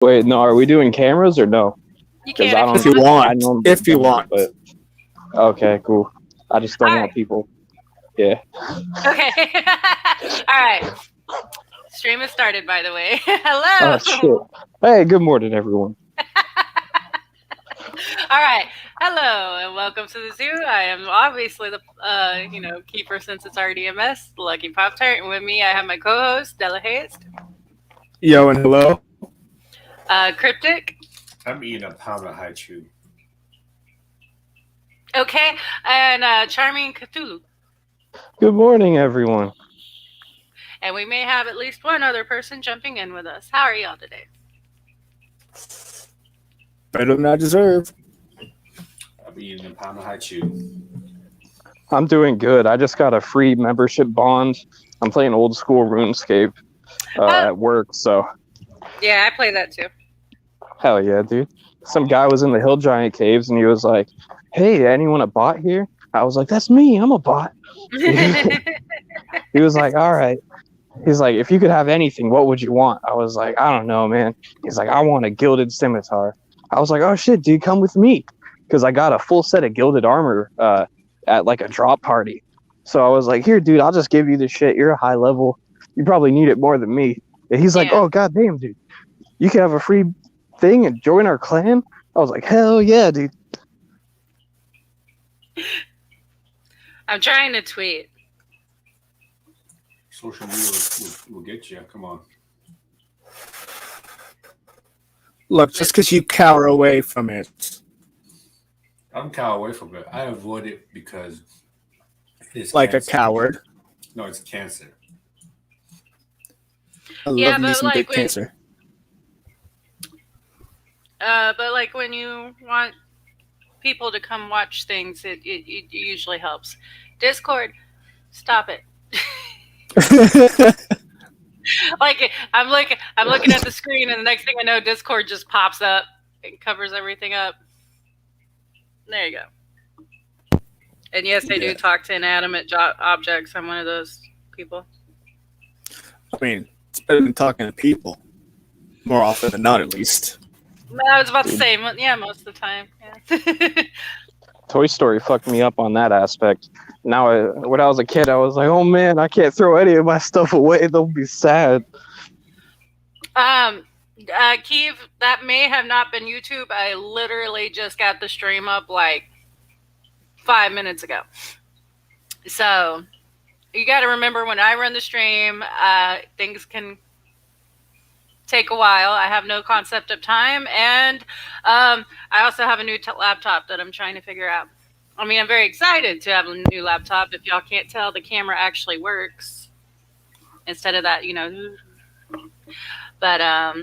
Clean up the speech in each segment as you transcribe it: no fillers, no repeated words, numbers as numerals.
Wait, no, are we doing cameras or no? You Because can I if you If you don't, want. I want. normally If you don't, want. but okay, cool. I just don't All want right. people. Yeah. Okay. All right. Stream has started, by the way. Oh Hello. shit. Hey, good morning, everyone. All right. Hello and welcome to the zoo. I am obviously the keeper since it's already a mess, Lucky Pop Tart, and with me I have my co-host Della Hayes, Yo and hello. Cryptic, I'm eating a pound of high chew. okay, and Charming Cthulhu. Good morning, everyone. And we may have at least one other person jumping in with us. How are y'all today? Better than I deserve. I'm eating a pound of high chew. I'm doing good. I just got a free membership bond. I'm playing old school RuneScape at work, so Yeah, I play that too. hell yeah, dude. Some guy was in the Hill Giant caves and he was like, "Hey, anyone a bot here?" I was like, "That's me. I'm a bot." He was like, "All right." He's like, "If you could have anything, what would you want?" I was like, "I don't know, man." He's like, "I want a gilded scimitar." I was like, "Oh shit, dude, come with me," because I got a full set of gilded armor at like a drop party. So I was like, "Here, dude, I'll just give you this shit. You're a high level. You probably need it more than me." And he's like, Yeah. "Oh goddamn, dude, you can have a free thing and join our clan." I was like, "Hell yeah, dude." I'm trying to tweet. Social media will get you. Come on. Look, just because you cower away from it, I don't cower away from it. I avoid it because it's like cancer. a coward. No, it's cancer. I Yeah, love me but some like big when- cancer. But like when you want people to come watch things, it usually helps. Discord, stop it. Like I'm looking at the screen, and the next thing I know, Discord just pops up and covers everything up. There you go. And yes, I do Yeah. talk to inanimate objects. I'm one of those people. I mean, it's better than talking to people. More often than not, at least. I was about to say, yeah, most of the time. Yeah. Toy Story fucked me up on that aspect. Now, when I was a kid, I was like, "Oh man, I can't throw any of my stuff away. They'll be sad." Keeve, that may have not been YouTube. I literally just got the stream up like 5 minutes ago. So you got to remember when I run the stream, things can take a while. I have no concept of time, and I also have a new laptop that I'm trying to figure out. I mean, I'm very excited to have a new laptop. If y'all can't tell, the camera actually works instead of that, But I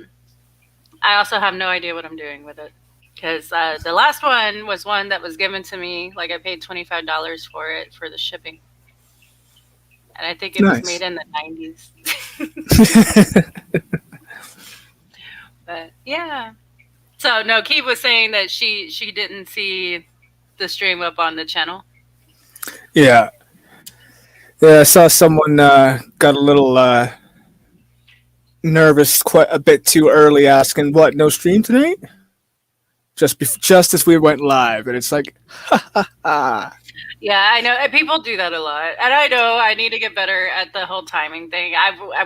also have no idea what I'm doing with it, because the last one was one that was given to me. Like I paid $25 for it for the shipping, and I think it was Nice. made in the 90s. But yeah. So no, Keith was saying that she didn't see the stream up on the channel. Yeah. Yeah, I saw someone got a little nervous quite a bit too early, asking, "What? No stream tonight?" Just as we went live, and it's like, ha ha ha. Yeah, I know. And people do that a lot. And I know I need to get better at the whole timing thing.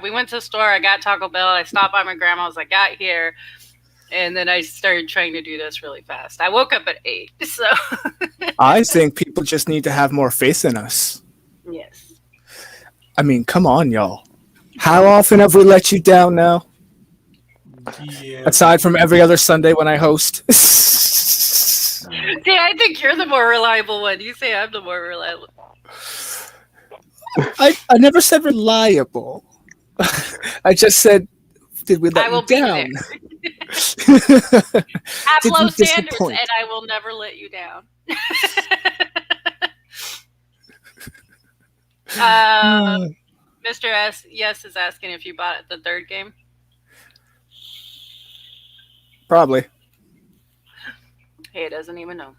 We went to the store. I got Taco Bell. I stopped by my grandma's. I got here. And then I started trying to do this really fast. I woke up at 8. So, I think people just need to have more faith in us. yes. I mean, come on, y'all. How often have we let you down now? Yeah. Aside from every other Sunday when I host. See, I think you're the more reliable one. You say I'm the more reliable. I never said reliable. I just said, did we let I will you be down? Have Did low we standards, disappoint? and I will never let you down. Mr. S, yes, is asking if you bought the third game. Probably. He doesn't even know.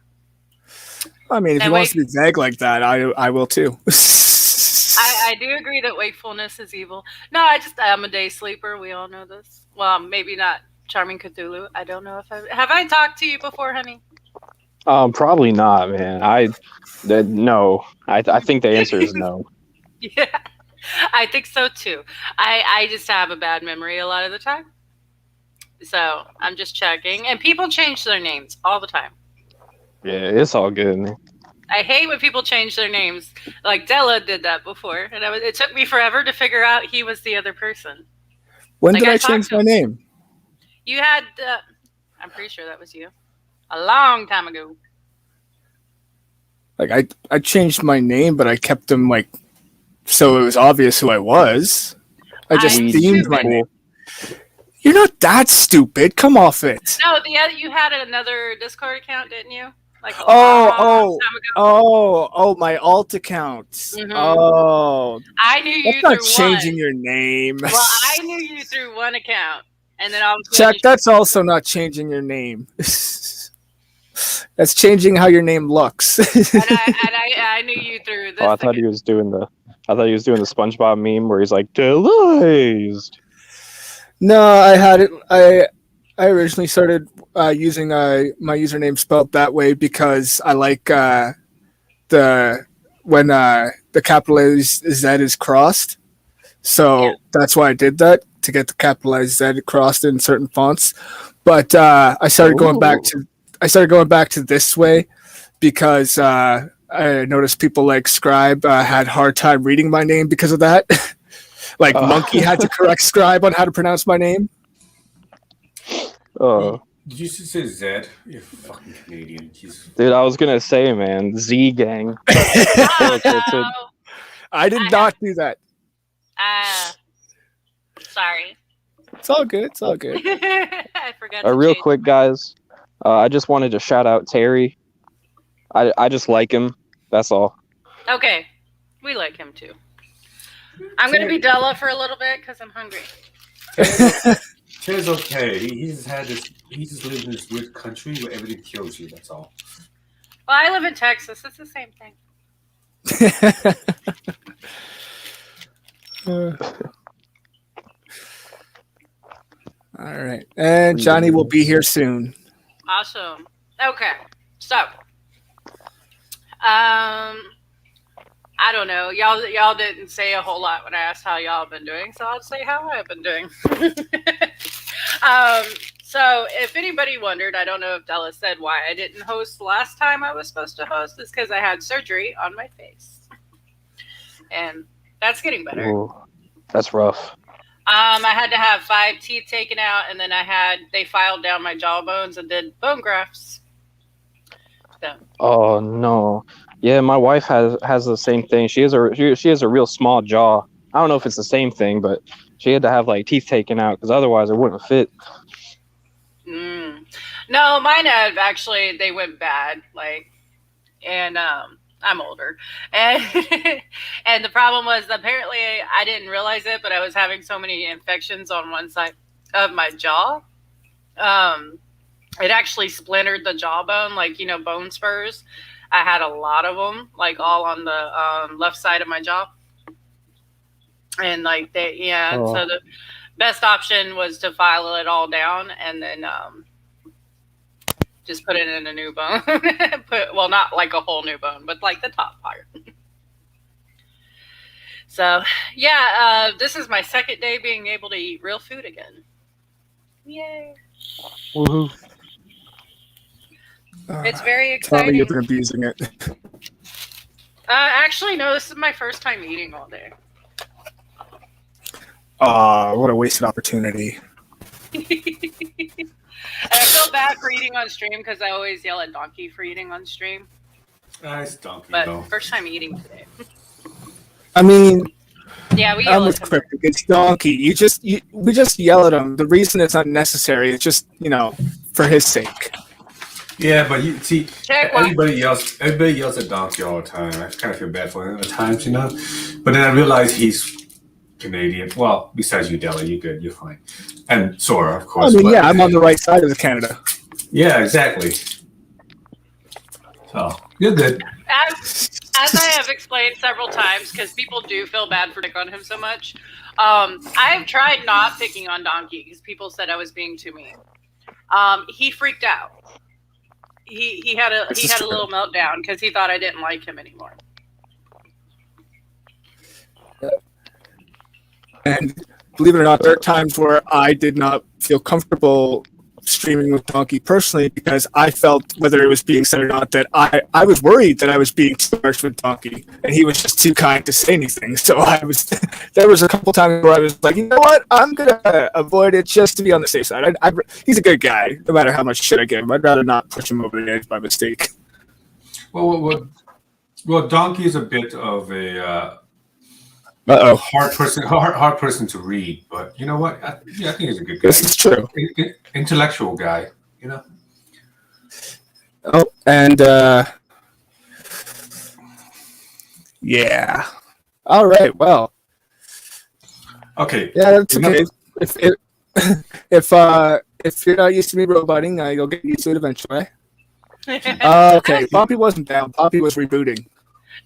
I mean, if And he wants to be vague like that, I will too. I do agree that wakefulness is evil. No, I'm a day sleeper. We all know this. Well, maybe not Charming Cthulhu. I don't know if I talked to you before, honey. Probably not, man. No. I think the answer is no. Yeah, I think so too. I just have a bad memory a lot of the time. So I'm just checking. And people change their names all the time. Yeah, it's all good, man. I hate when people change their names. Like Della did that before. And it took me forever to figure out he was the other person. When Like, did I I talked change to my him. name? You had, I'm pretty sure that was you. A long time ago. Like I changed my name, but I kept them like so it was obvious who I was. I just I'm themed my stupid. name. You're not that stupid. Come off it. No, you had another Discord account, didn't you? Like a long time ago. Oh, my alt accounts. Mhm. Oh, I knew you that's not through changing one. your name. Well, I knew you through one account, and then all of a Chuck, sudden, that's also not changing your name. That's changing how your name looks. I knew you through this. Oh, I thought he was doing the SpongeBob meme where he's like, "Delized." No, I had it. I originally started using my username spelled that way because I like when the capitalized Z is crossed. So that's why I did that, to get the capitalized Z crossed in certain fonts. But I started going back to this way because I noticed people like Scribe had a hard time reading my name because of that. Like Monkey had to correct Scribe on how to pronounce my name. Oh, Did you just say Zed? You're fucking Canadian. Jesus. dude, I was gonna say, man, Z gang. Oh, no. I did not do that. Sorry. It's all good. It's all good. I forgot. Real quick, guys. I just wanted to shout out Terry. I just like him. That's all. Okay, we like him too. I'm gonna be Della for a little bit because I'm hungry. Terry's okay. He just lives in this weird country where everything kills you. That's all. Well, I live in Texas. It's the same thing. All right, and Johnny will be here soon. Awesome. Okay, so I don't know. Y'all didn't say a whole lot when I asked how y'all have been doing, so I'll say how I've been doing. So if anybody wondered, I don't know if Della said why I didn't host the last time I was supposed to host. It's because I had surgery on my face, and that's getting better. Ooh, that's rough. I had to have 5 teeth taken out, and then they filed down my jawbones and did bone grafts. So. Oh no. Yeah, my wife has the same thing. She has a real small jaw. I don't know if it's the same thing, but she had to have like teeth taken out because otherwise it wouldn't fit. No, mine have actually, they went bad. And I'm older, and and the problem was apparently I didn't realize it, but I was having so many infections on one side of my jaw. It actually splintered the jawbone, bone spurs. I had a lot of them, all on the left side of my jaw. And So the best option was to file it all down and then just put it in a new bone. Not like a whole new bone, but like the top part. So, this is my second day being able to eat real food again. Yay. Woohoo. It's very Tell me exciting. you've been abusing it. Actually, no, this is my first time eating all day. What a wasted opportunity. And I feel bad for eating on stream because I always yell at Donkey for eating on stream. It's Donkey, But though. first time eating today. I mean, Yeah, we I'm yell at with him. Cryptic. It's Donkey. We just yell at him. The reason it's unnecessary, it's just, for his sake. Yeah, but you see, Check one. everybody yells at Donkey all the time. I kind of feel bad for him at times, But then I realize he's Canadian. Well, besides you, Della, you're good. You're fine. And Sora, of course. I'm on the right side of the Canada. Yeah, exactly. So, you're good. As I have explained several times, because people do feel bad for Nick on him so much, I've tried not picking on Donkey because people said I was being too mean. He freaked out. He had a little meltdown because he thought I didn't like him anymore. And believe it or not, there are times where I did not feel comfortable streaming with Donkey personally because I felt, whether it was being said or not, that I was worried that I was being too harsh with Donkey, and he was just too kind to say anything. So there was a couple times where I was like, you know what, I'm gonna avoid it just to be on the safe side. He's a good guy, no matter how much shit I give him. I'd rather not push him over the edge by mistake. Well, Donkey is a bit of a hard person to read, but you know what? I think he's a good guy. This is true. Intellectual guy, you know. Oh, and yeah. All right. Well. Okay. Yeah, that's okay. If you're not used to me roboting, you'll get used to it eventually. Okay. Poppy wasn't down. Poppy was rebooting.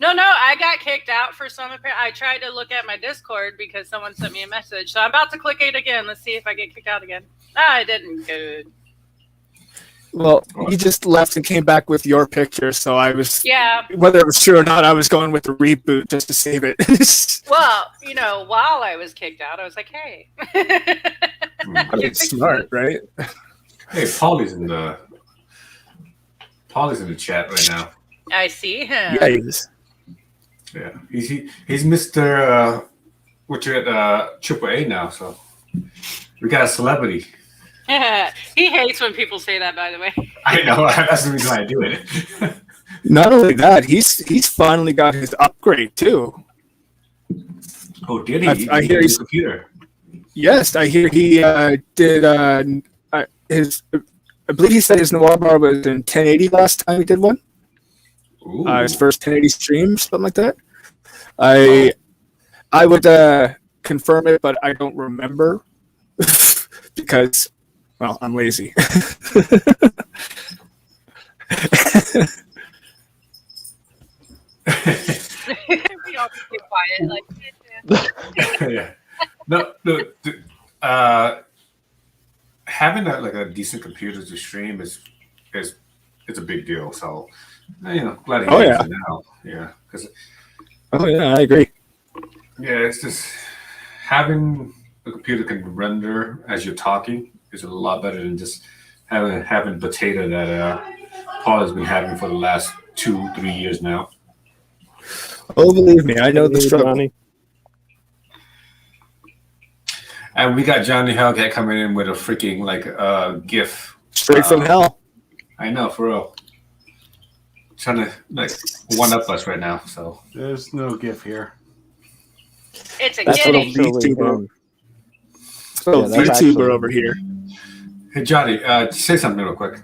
No, I got kicked out for some. I tried to look at my Discord because someone sent me a message. So I'm about to click it again. Let's see if I get kicked out again. I didn't. Good. Well, you just left and came back with your picture, so I was... Yeah. Whether it was true or not, I was going with the reboot just to save it. Well, while I was kicked out, I was like, hey. It's smart, right? Hey, Paulie's in the chat right now. I see him. Yeah, he is. Yeah, he's Mr. What you're at AAA now, so we got a celebrity. He hates when people say that, by the way. I know, that's the reason why I do it. Not only that, he's finally got his upgrade too. Oh, did he? I hear he's computer. Yes, I hear he did his. I believe he said his Noir bar was in 1080 last time he did one. His first 1080 stream, something like that. I would confirm it, but I don't remember because, well, I'm lazy. We all keep quiet, like. Yeah. No. Having a decent computer to stream is a big deal. So. Glad he has it now. Yeah, I agree. Yeah, it's just having a computer can render as you're talking is a lot better than just having potato that Paul has been having for the last 2-3 years now. Oh, believe me, I know the struggle. Johnny. And we got Johnny Hellcat coming in with a freaking GIF straight from hell. I know, for real. Trying to one up us right now, so there's no GIF here. It's a kitty. YouTuber. YouTuber over here. Hey Johnny, say something real quick.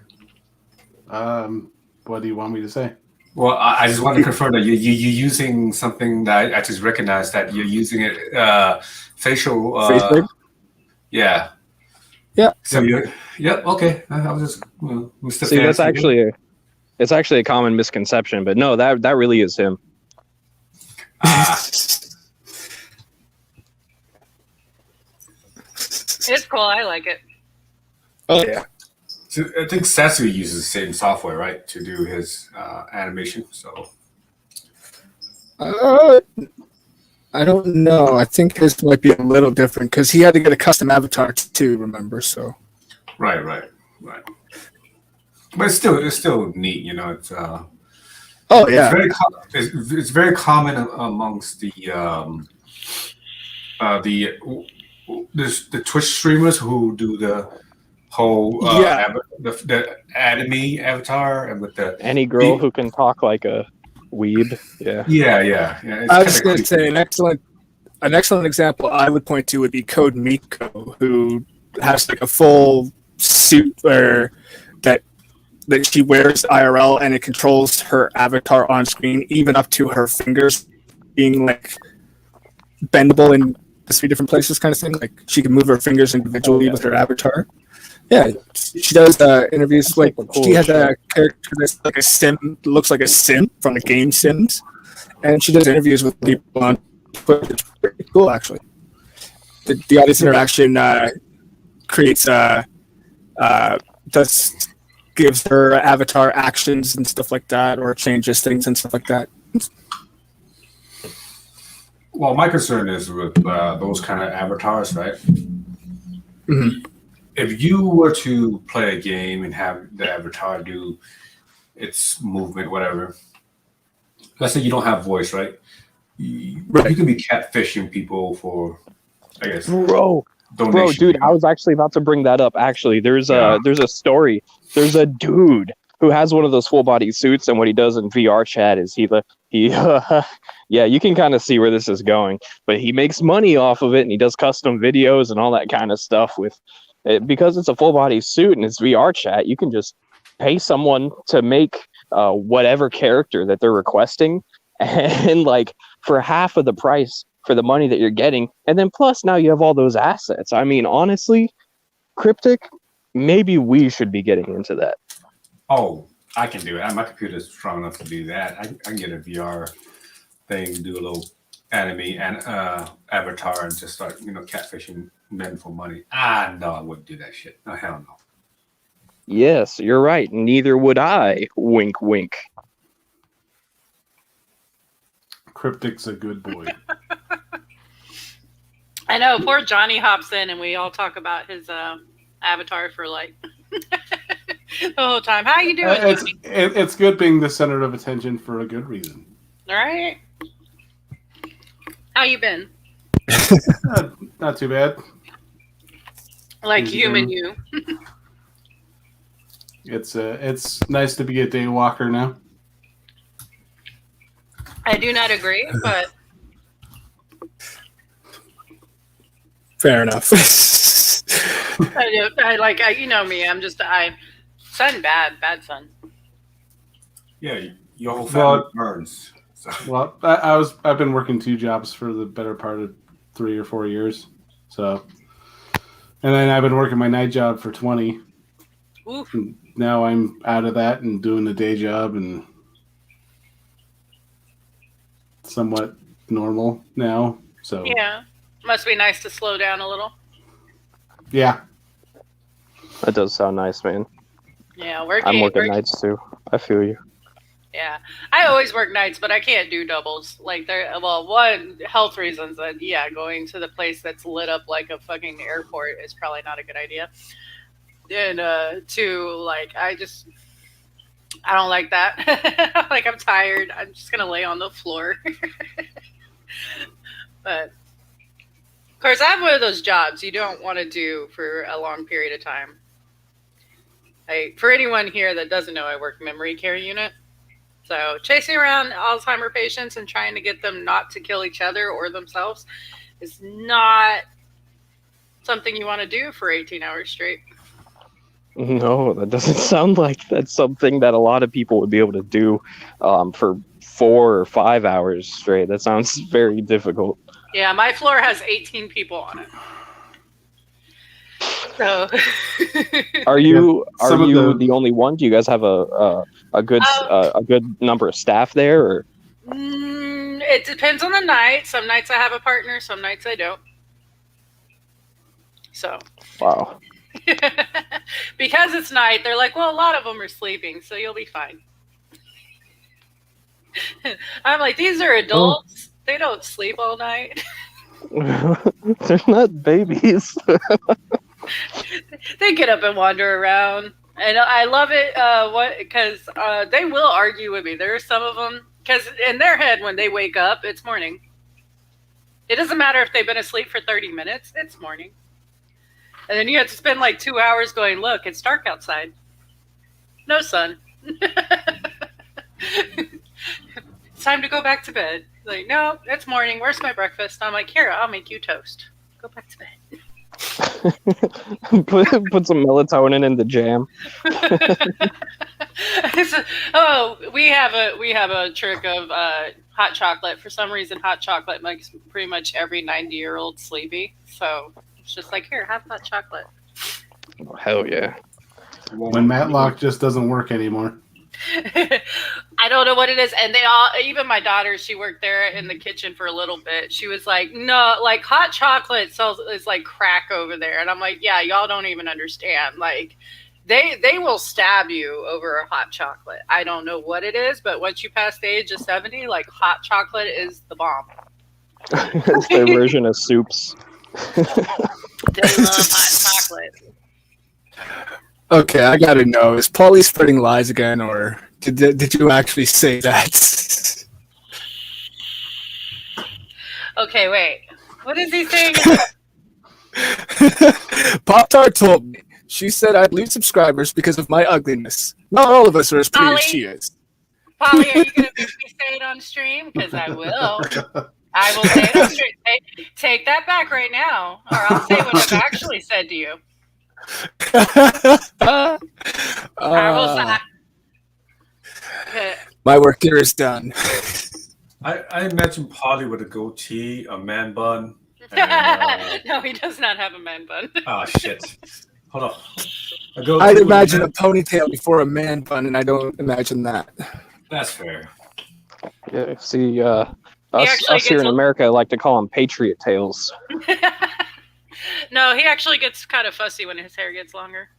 What do you want me to say? Well, I just want to confirm that you're using something that I just recognized that you're using it facial. Yeah. Yeah. So okay. I was just Mr. See, that's actually it's actually a common misconception, but no, that really is him. It's cool. I like it. Oh yeah. So I think Sasu uses the same software, right, to do his animation. So. I don't know. I think his might be a little different because he had to get a custom avatar too. Remember, so. Right. But it's still neat, It's oh yeah, it's very common amongst the Twitch streamers who do the whole the anime avatar and with the any girl who can talk like a weeb. Yeah. Yeah. I was going to say an excellent example I would point to would be Code Miko, who has a full suit that she wears IRL, and it controls her avatar on screen, even up to her fingers being bendable in 3 different places, kind of thing. She can move her fingers individually with her avatar. Yeah, she does interviews. She has a character that's like a sim, looks like a sim from the game Sims, and she does interviews with people on Twitter. It's pretty cool, actually. the audience interaction creates gives her avatar actions and stuff like that, or changes things and stuff like that. Well, my concern is with those kind of avatars, right? Mm-hmm. If you were to play a game and have the avatar do its movement, whatever, let's say you don't have voice, right? You can be catfishing people for, I guess, Bro, dude, I was actually about to bring that up. Actually, there's a story. There's a dude who has one of those full body suits, and what he does in VR chat is he yeah, you can kind of see where this is going, but he makes money off of it, and he does custom videos and all that kind of stuff with it. Because it's a full body suit and it's VR chat, you can just pay someone to make whatever character that they're requesting, and like for half of the price for the money that you're getting, and then plus now you have all those assets. I mean, honestly, Cryptic, maybe we should be getting into that. Oh, I can do it. My computer's strong enough to do that. I can get a VR thing, do a little anime and avatar, and just start, catfishing men for money. No, I wouldn't do that shit. No, hell no. Yes, you're right. Neither would I. Wink, wink. Cryptic's a good boy. I know. Poor Johnny hops in, and we all talk about his avatar for like the whole time. How you doing? It's good being the center of attention for a good reason. All right. How you been? Not too bad. Like human you. It's nice to be a day walker now. I do not agree, but fair enough. you know me. I'm just son bad son. Yeah, your whole family burns. So. Well, I've been working 2 jobs for the better part of 3 or 4 years. So, and then I've been working my night job for 20. Oof. And now I'm out of that and doing a day job and somewhat normal now. So yeah, must be nice to slow down a little. Yeah, that does sound nice, man. Yeah, I'm working nights too. I feel you. Yeah, I always work nights, but I can't do doubles. Like one, health reasons. And yeah, going to the place that's lit up like a fucking airport is probably not a good idea. And 2, like I don't like that. Like I'm tired. I'm just gonna lay on the floor. But of course, I have one of those jobs you don't want to do for a long period of time. For anyone here that doesn't know, I work memory care unit. So chasing around Alzheimer patients and trying to get them not to kill each other or themselves is not something you want to do for 18 hours straight. No, that doesn't sound like that's something that a lot of people would be able to do for 4 or 5 hours straight. That sounds very difficult. Yeah, my floor has 18 people on it. So, are you the only one? Do you guys have a good number of staff there? Or? It depends on the night. Some nights I have a partner. Some nights I don't. So. Wow. Because it's night, they're like, well, a lot of them are sleeping, so you'll be fine. I'm like, these are adults. They don't sleep all night. They're not babies. They get up and wander around, and I love it. Because they will argue with me. There are some of them because in their head, when they wake up, it's morning. It doesn't matter if they've been asleep for 30 minutes; it's morning. And then you have to spend like 2 hours going, look, it's dark outside. No sun. It's time to go back to bed. Like, no, it's morning. Where's my breakfast? I'm like, here, I'll make you toast. Go back to bed. Put some melatonin in the jam. We have a trick of hot chocolate. For some reason, hot chocolate makes pretty much every 90-year-old sleepy. So it's just like, here, have hot chocolate. Oh, hell yeah. When Matlock just doesn't work anymore. I don't know what it is. And they all, even my daughter, she worked there in the kitchen for a little bit. She was like, no, like hot chocolate is like crack over there. And I'm like, yeah, y'all don't even understand. Like they will stab you over a hot chocolate. I don't know what it is, but once you pass the age of 70, like hot chocolate is the bomb. It's their version of soups. They love hot chocolate. Okay, I gotta know. Is Paulie spreading lies again, or did you actually say that? Okay, wait. What is he saying? Pop-Tart told me. She said I'd lose subscribers because of my ugliness. Not all of us are as pretty as she is. Polly, are you going to make me say it on stream? Because I will. I will say it on stream. Take that back right now, or I'll say what I've actually said to you. I will say. My work here is done. I imagine Polly with a goatee, a man bun. And, no, he does not have a man bun. Oh, shit. Hold on. I'd imagine a ponytail before a man bun, and I don't imagine that. That's fair. Yeah, see, us here in America like to call them patriot tails. No, he actually gets kind of fussy when his hair gets longer.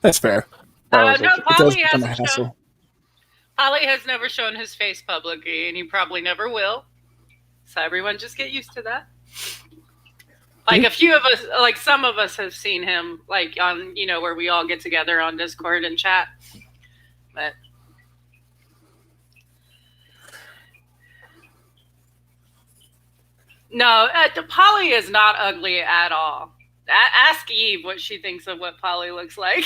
That's fair. No, Polly has never shown his face publicly, and he probably never will. So everyone just get used to that. Like a few of us, like some of us have seen him, like on, where we all get together on Discord and chat. But no, Polly is not ugly at all. Ask Eve what she thinks of what Polly looks like.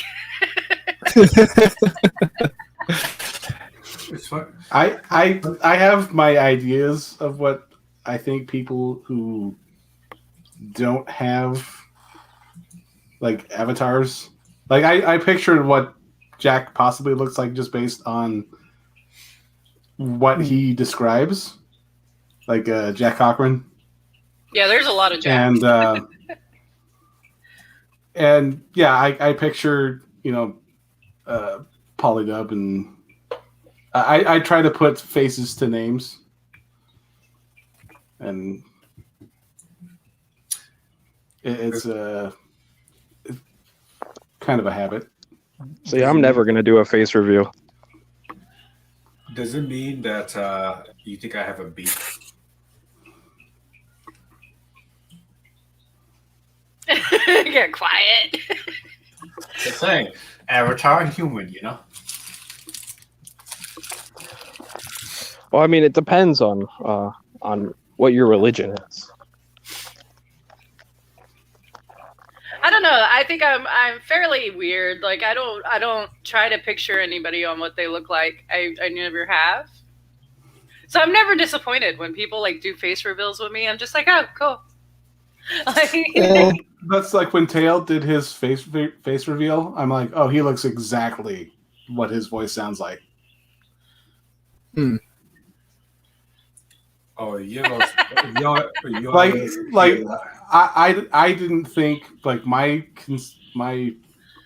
I have my ideas of what I think people who don't have like avatars, like I pictured what Jack possibly looks like just based on what he describes, like Jack Cochran. Yeah, there's a lot of Jack. And yeah, I pictured Polydub, and I try to put faces to names, and it's kind of a habit. See, I'm never going to do a face reveal. Does it mean that you think I have a beat? Get quiet. Just saying, avatar human, Well, I mean, it depends on what your religion is. I don't know. I think I'm fairly weird. Like I don't try to picture anybody on what they look like. I never have. So I'm never disappointed when people like do face reveals with me. I'm just like, oh, cool. That's like when Tail did his face reveal. I'm like, oh, he looks exactly what his voice sounds like. Oh, I didn't think like my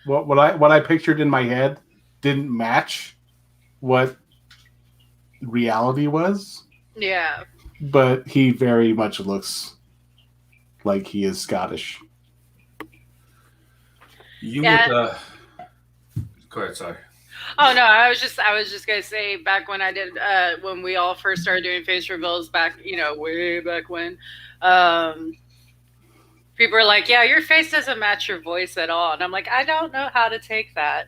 what I pictured in my head didn't match what reality was. Yeah. But he very much looks like he is Scottish. Go ahead, sorry. Oh no, I was just gonna say back when I did when we all first started doing face reveals back, way back when, people were like, yeah, your face doesn't match your voice at all. And I'm like, I don't know how to take that.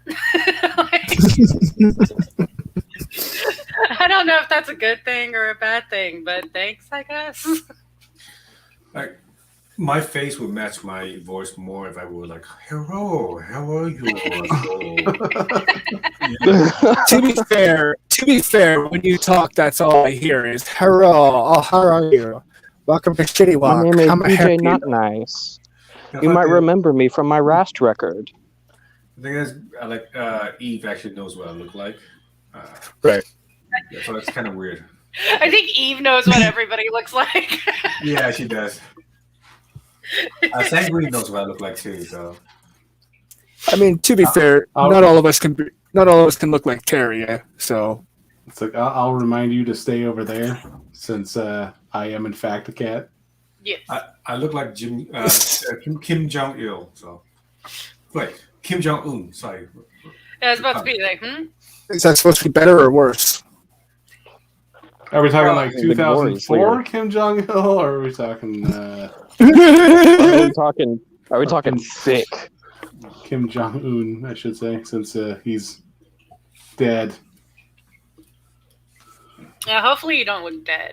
I don't know if that's a good thing or a bad thing, but thanks, I guess. Like, my face would match my voice more if I were like, hello, how are you? To be fair, when you talk, that's all I hear is hello, how are you? Welcome to Shitty Walk. My name is DJ Not Nice. You might remember me from my Rast record. The thing is, Eve actually knows what I look like. Right. Yeah, so it's kind of weird. I think Eve knows what everybody looks like. Yeah, she does. Sanguine knows what I look like too. So, I mean, to be fair, not all of us can not all of us can look like Terry. Yeah, so It's like I'll remind you to stay over there, since I am in fact a cat. Yes. I look like Kim Jong Il. So, wait, Kim Jong Un. Sorry. I was about to be like, is that supposed to be better or worse? Are we talking like the glory's 2004 clear. Kim Jong Il, or are we talking Are we talking thick? Kim Jong Un? I should say, since he's dead. yeah, hopefully you don't look dead.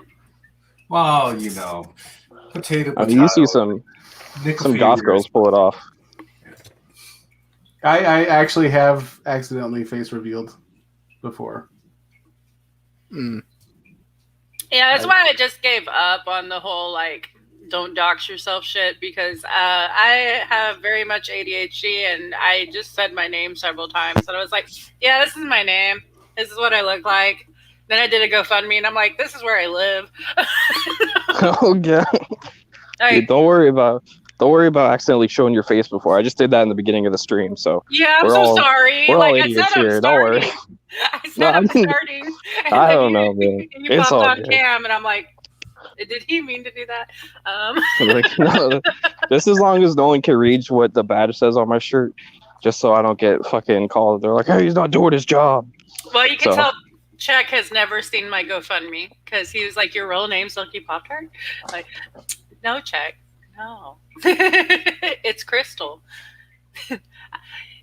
Well, potato. I mean, you see some goth girls pull it off. I actually have accidentally face revealed before. Mm. Yeah, that's why I just gave up on the whole like don't dox yourself shit, because I have very much ADHD and I just said my name several times and I was like, yeah, this is my name. This is what I look like. Then I did a GoFundMe and I'm like, this is where I live. Oh god. Dude, don't worry about accidentally showing your face before. I just did that in the beginning of the stream, so yeah, I'm we're so all- sorry. we're all Like I idiots said, here. I'm Don't worry. starting. I said No, I I'm mean, starting. And I then don't know, man. You It's popped all on good. cam, and I'm like, did he mean to do that? Like, no, just as long as no one can read what the badge says on my shirt, just so I don't get fucking called. They're like, hey, he's not doing his job. Well, you can So- tell Chuck has never seen my GoFundMe because he was like, your real name's Lucky Pop-Tart? Like, no, Chuck. No. It's Crystal.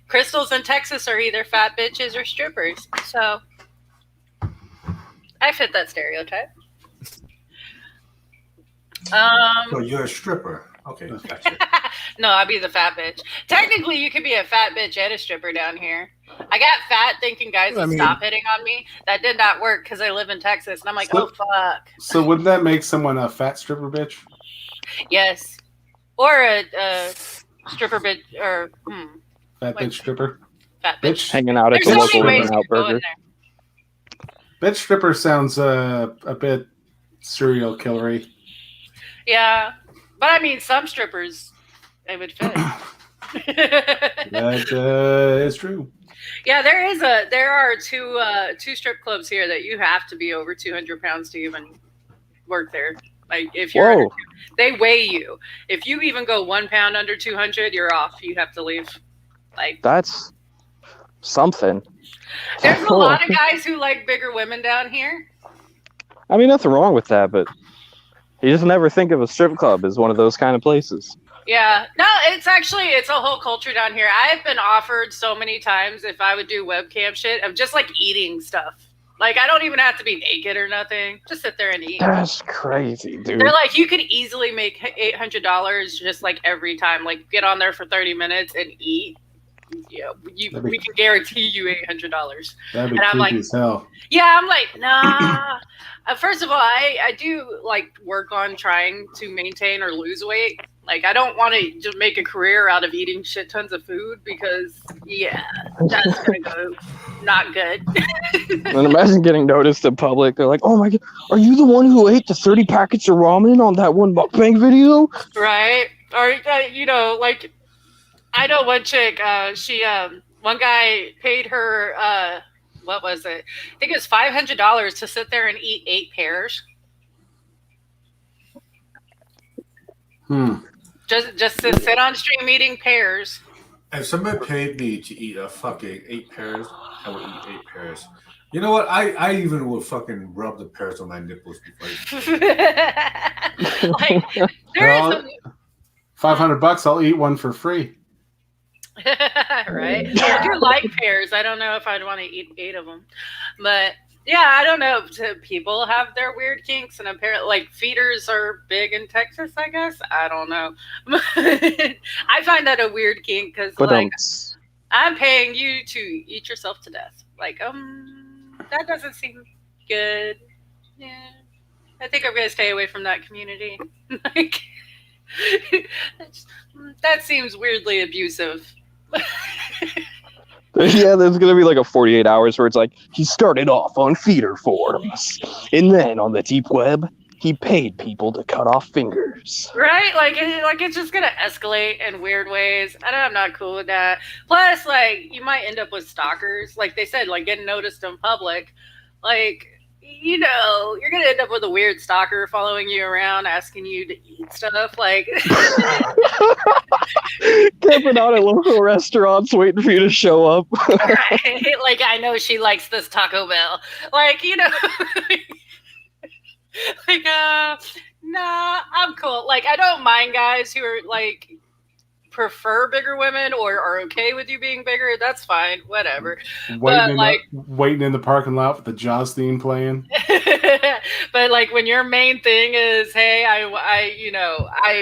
Crystals in Texas are either fat bitches or strippers. So I fit that stereotype. So you're a stripper. Okay, gotcha. No, I'd be the fat bitch. Technically, you could be a fat bitch and a stripper down here. I got fat thinking guys would stop hitting on me. That did not work because I live in Texas. And I'm like, oh, fuck. So wouldn't that make someone a fat stripper bitch? Yes. Or a stripper bitch. Or, Fat Wait. bitch stripper? fat bitch. Hanging out at There's the so local many ways In-N-Out to go in Burger. there. Bitch stripper sounds a bit serial killery. Yeah. But I mean, some strippers, they would fit. That is true. Yeah, there are two strip clubs here that you have to be over 200 pounds to even work there. Like if you're, Whoa. they weigh you. If you even go 1 pound under 200, you're off. You have to leave. Like That's something. there's a lot of guys who like bigger women down here. I mean, nothing wrong with that, but you just never think of a strip club as one of those kind of places. Yeah, no, it's a whole culture down here. I've been offered so many times if I would do webcam shit of just like eating stuff. Like I don't even have to be naked or nothing. Just sit there and eat. That's crazy, dude. They're like, you could easily make $800 just like every time. Like get on there for 30 minutes and eat. Yeah, we can guarantee you $800. That'd be And I'm creepy like- as hell. Yeah, I'm like, nah. First of all, I do like work on trying to maintain or lose weight. Like, I don't want to just make a career out of eating shit tons of food because, yeah, that's going to go not good. And imagine getting noticed in public. They're like, oh my god, are you the one who ate the 30 packets of ramen on that one mukbang video? Right? Or, like, I know one chick, one guy paid her, what was it? I think it was $500 to sit there and eat 8 pears. Just to sit on stream eating pears. If somebody paid me to eat a fucking 8 pears, I would eat 8 pears. You know what? I even would fucking rub the pears on my nipples before I eat. Like, there is Well, $500, I'll eat one for free. right? I do like pears. I don't know if I'd want to eat 8 of them, but yeah, I don't know. People have their weird kinks, and apparently, like feeders are big in Texas. I guess I don't know. I find that a weird kink because, But like, I'm paying you to eat yourself to death. Like, that doesn't seem good. Yeah, I think I'm gonna stay away from that community. Like, that seems weirdly abusive. yeah, there's gonna be like a 48 hours where it's like he started off on feeder forums, and then on the deep web, He paid people to cut off fingers. Right? Like it's just gonna escalate in weird ways. I'm not cool with that. Plus, like, you might end up with stalkers. Like they said, like getting noticed in public. Like, you know, you're gonna end up with a weird stalker following you around, asking you to eat stuff. Like, Camping out at local restaurants, waiting for you to show up. right? Like, I know she likes this Taco Bell. Like, you know, like, nah, I'm cool. Like, I don't mind guys who are like prefer bigger women or are okay with you being bigger. That's fine, whatever. Waiting in the parking lot with the Jaws theme playing. But like when your main thing is, hey, I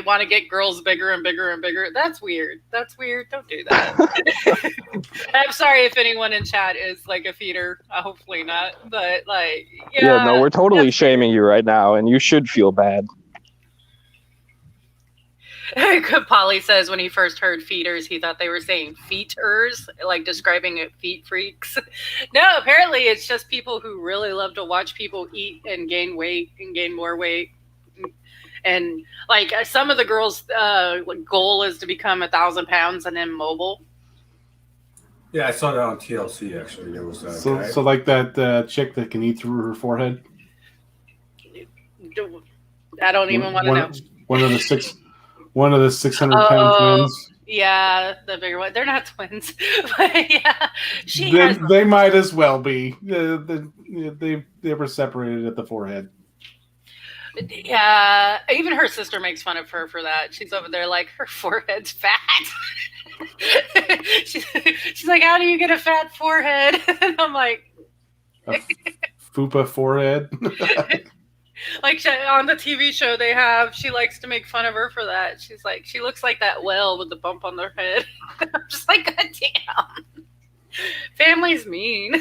want to get girls bigger and bigger and bigger. That's weird. Don't do that. I'm sorry if anyone in chat is like a feeder. Hopefully not. But like, yeah, no, we're totally shaming you right now, and you should feel bad. Polly says when he first heard feeders, he thought they were saying feeters, like describing it feet freaks. No, apparently it's just people who really love to watch people eat and gain weight and gain more weight. And like some of the girls' goal is to become 1,000 pounds and immobile. Yeah, I saw that on TLC actually. There was so like that chick that can eat through her forehead. I don't even want to know. One of the 600-pound twins. Yeah, the bigger one. They're not twins, but yeah, they might as well be. They were separated at the forehead. Yeah, even her sister makes fun of her for that. She's over there like her forehead's fat. she's like, how do you get a fat forehead? And I'm like, fupa forehead. Like on the TV show they have, she likes to make fun of her for that. She's like, she looks like that whale with the bump on their head. I'm just like, God damn. Family's mean.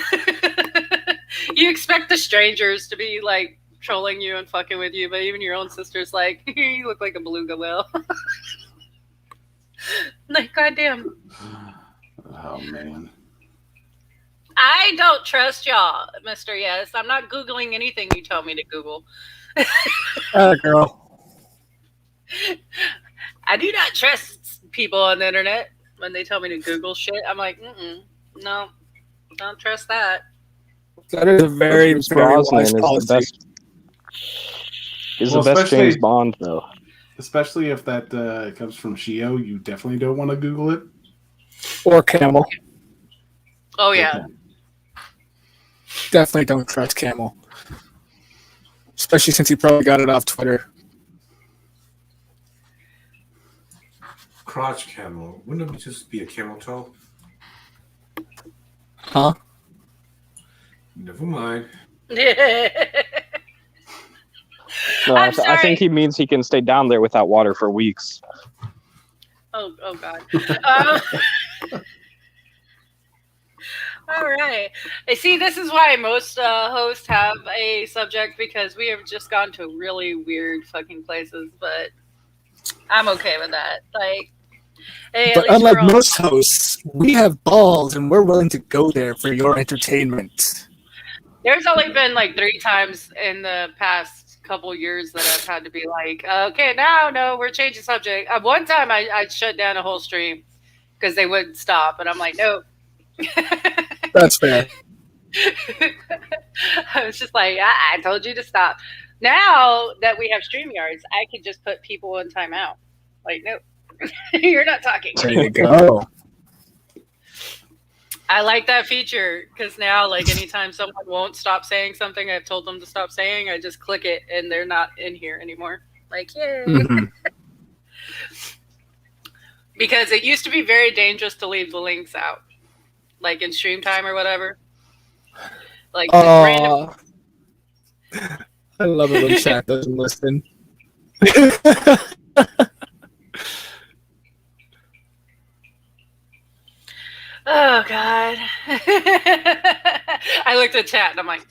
You expect the strangers to be like trolling you and fucking with you, but even your own sister's like, you look like a beluga whale. Like, goddamn. Oh, man. I don't trust y'all, Mr. Yes. I'm not Googling anything you tell me to Google. Girl. I do not trust people on the internet when they tell me to Google shit. I'm like, no, don't trust that. That is a very, very wise policy. He's the best James Bond, though. Especially if that comes from Shio, you definitely don't want to Google it. Or Camel. Oh, yeah. Definitely don't trust Camel. Especially since he probably got it off Twitter. Crotch camel. Wouldn't it just be a camel toe? Huh? Never mind. No, I think he means he can stay down there without water for weeks. Oh God. All right. See, this is why most hosts have a subject, because we have just gone to really weird fucking places, but I'm okay with that. Like, hey, but unlike most hosts, we have balls and we're willing to go there for your entertainment. There's only been like 3 times in the past couple years that I've had to be like, okay, no, we're changing subject. One time I shut down a whole stream because they wouldn't stop, and I'm like, no. That's fair. I was just like, I told you to stop. Now that we have StreamYards, I can just put people in timeout. Like, no, you're not talking. There you go. I like that feature because now, like, anytime someone won't stop saying something I've told them to stop saying, I just click it and they're not in here anymore. Like, yay. Mm-hmm. Because it used to be very dangerous to leave the links out, like in stream time or whatever. Like, random. I love it when chat doesn't listen. Oh, God. I looked at chat and I'm like,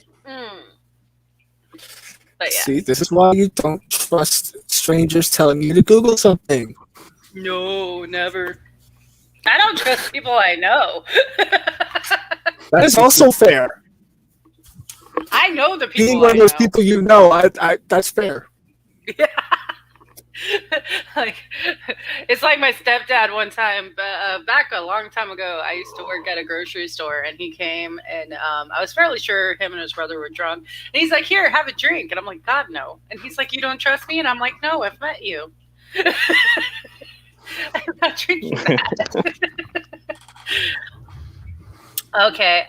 But yeah. See, this is why you don't trust strangers telling you to Google something. No, never. I don't trust people I know. That is also fair. I know the people Being one of those people you know, I that's fair. Yeah. Like, it's like my stepdad one time, back a long time ago. I used to work at a grocery store, and he came, and I was fairly sure him and his brother were drunk. And he's like, "Here, have a drink." And I'm like, "God, no." And he's like, "You don't trust me?" And I'm like, "No, I've met you. I'm not drinking that." Okay.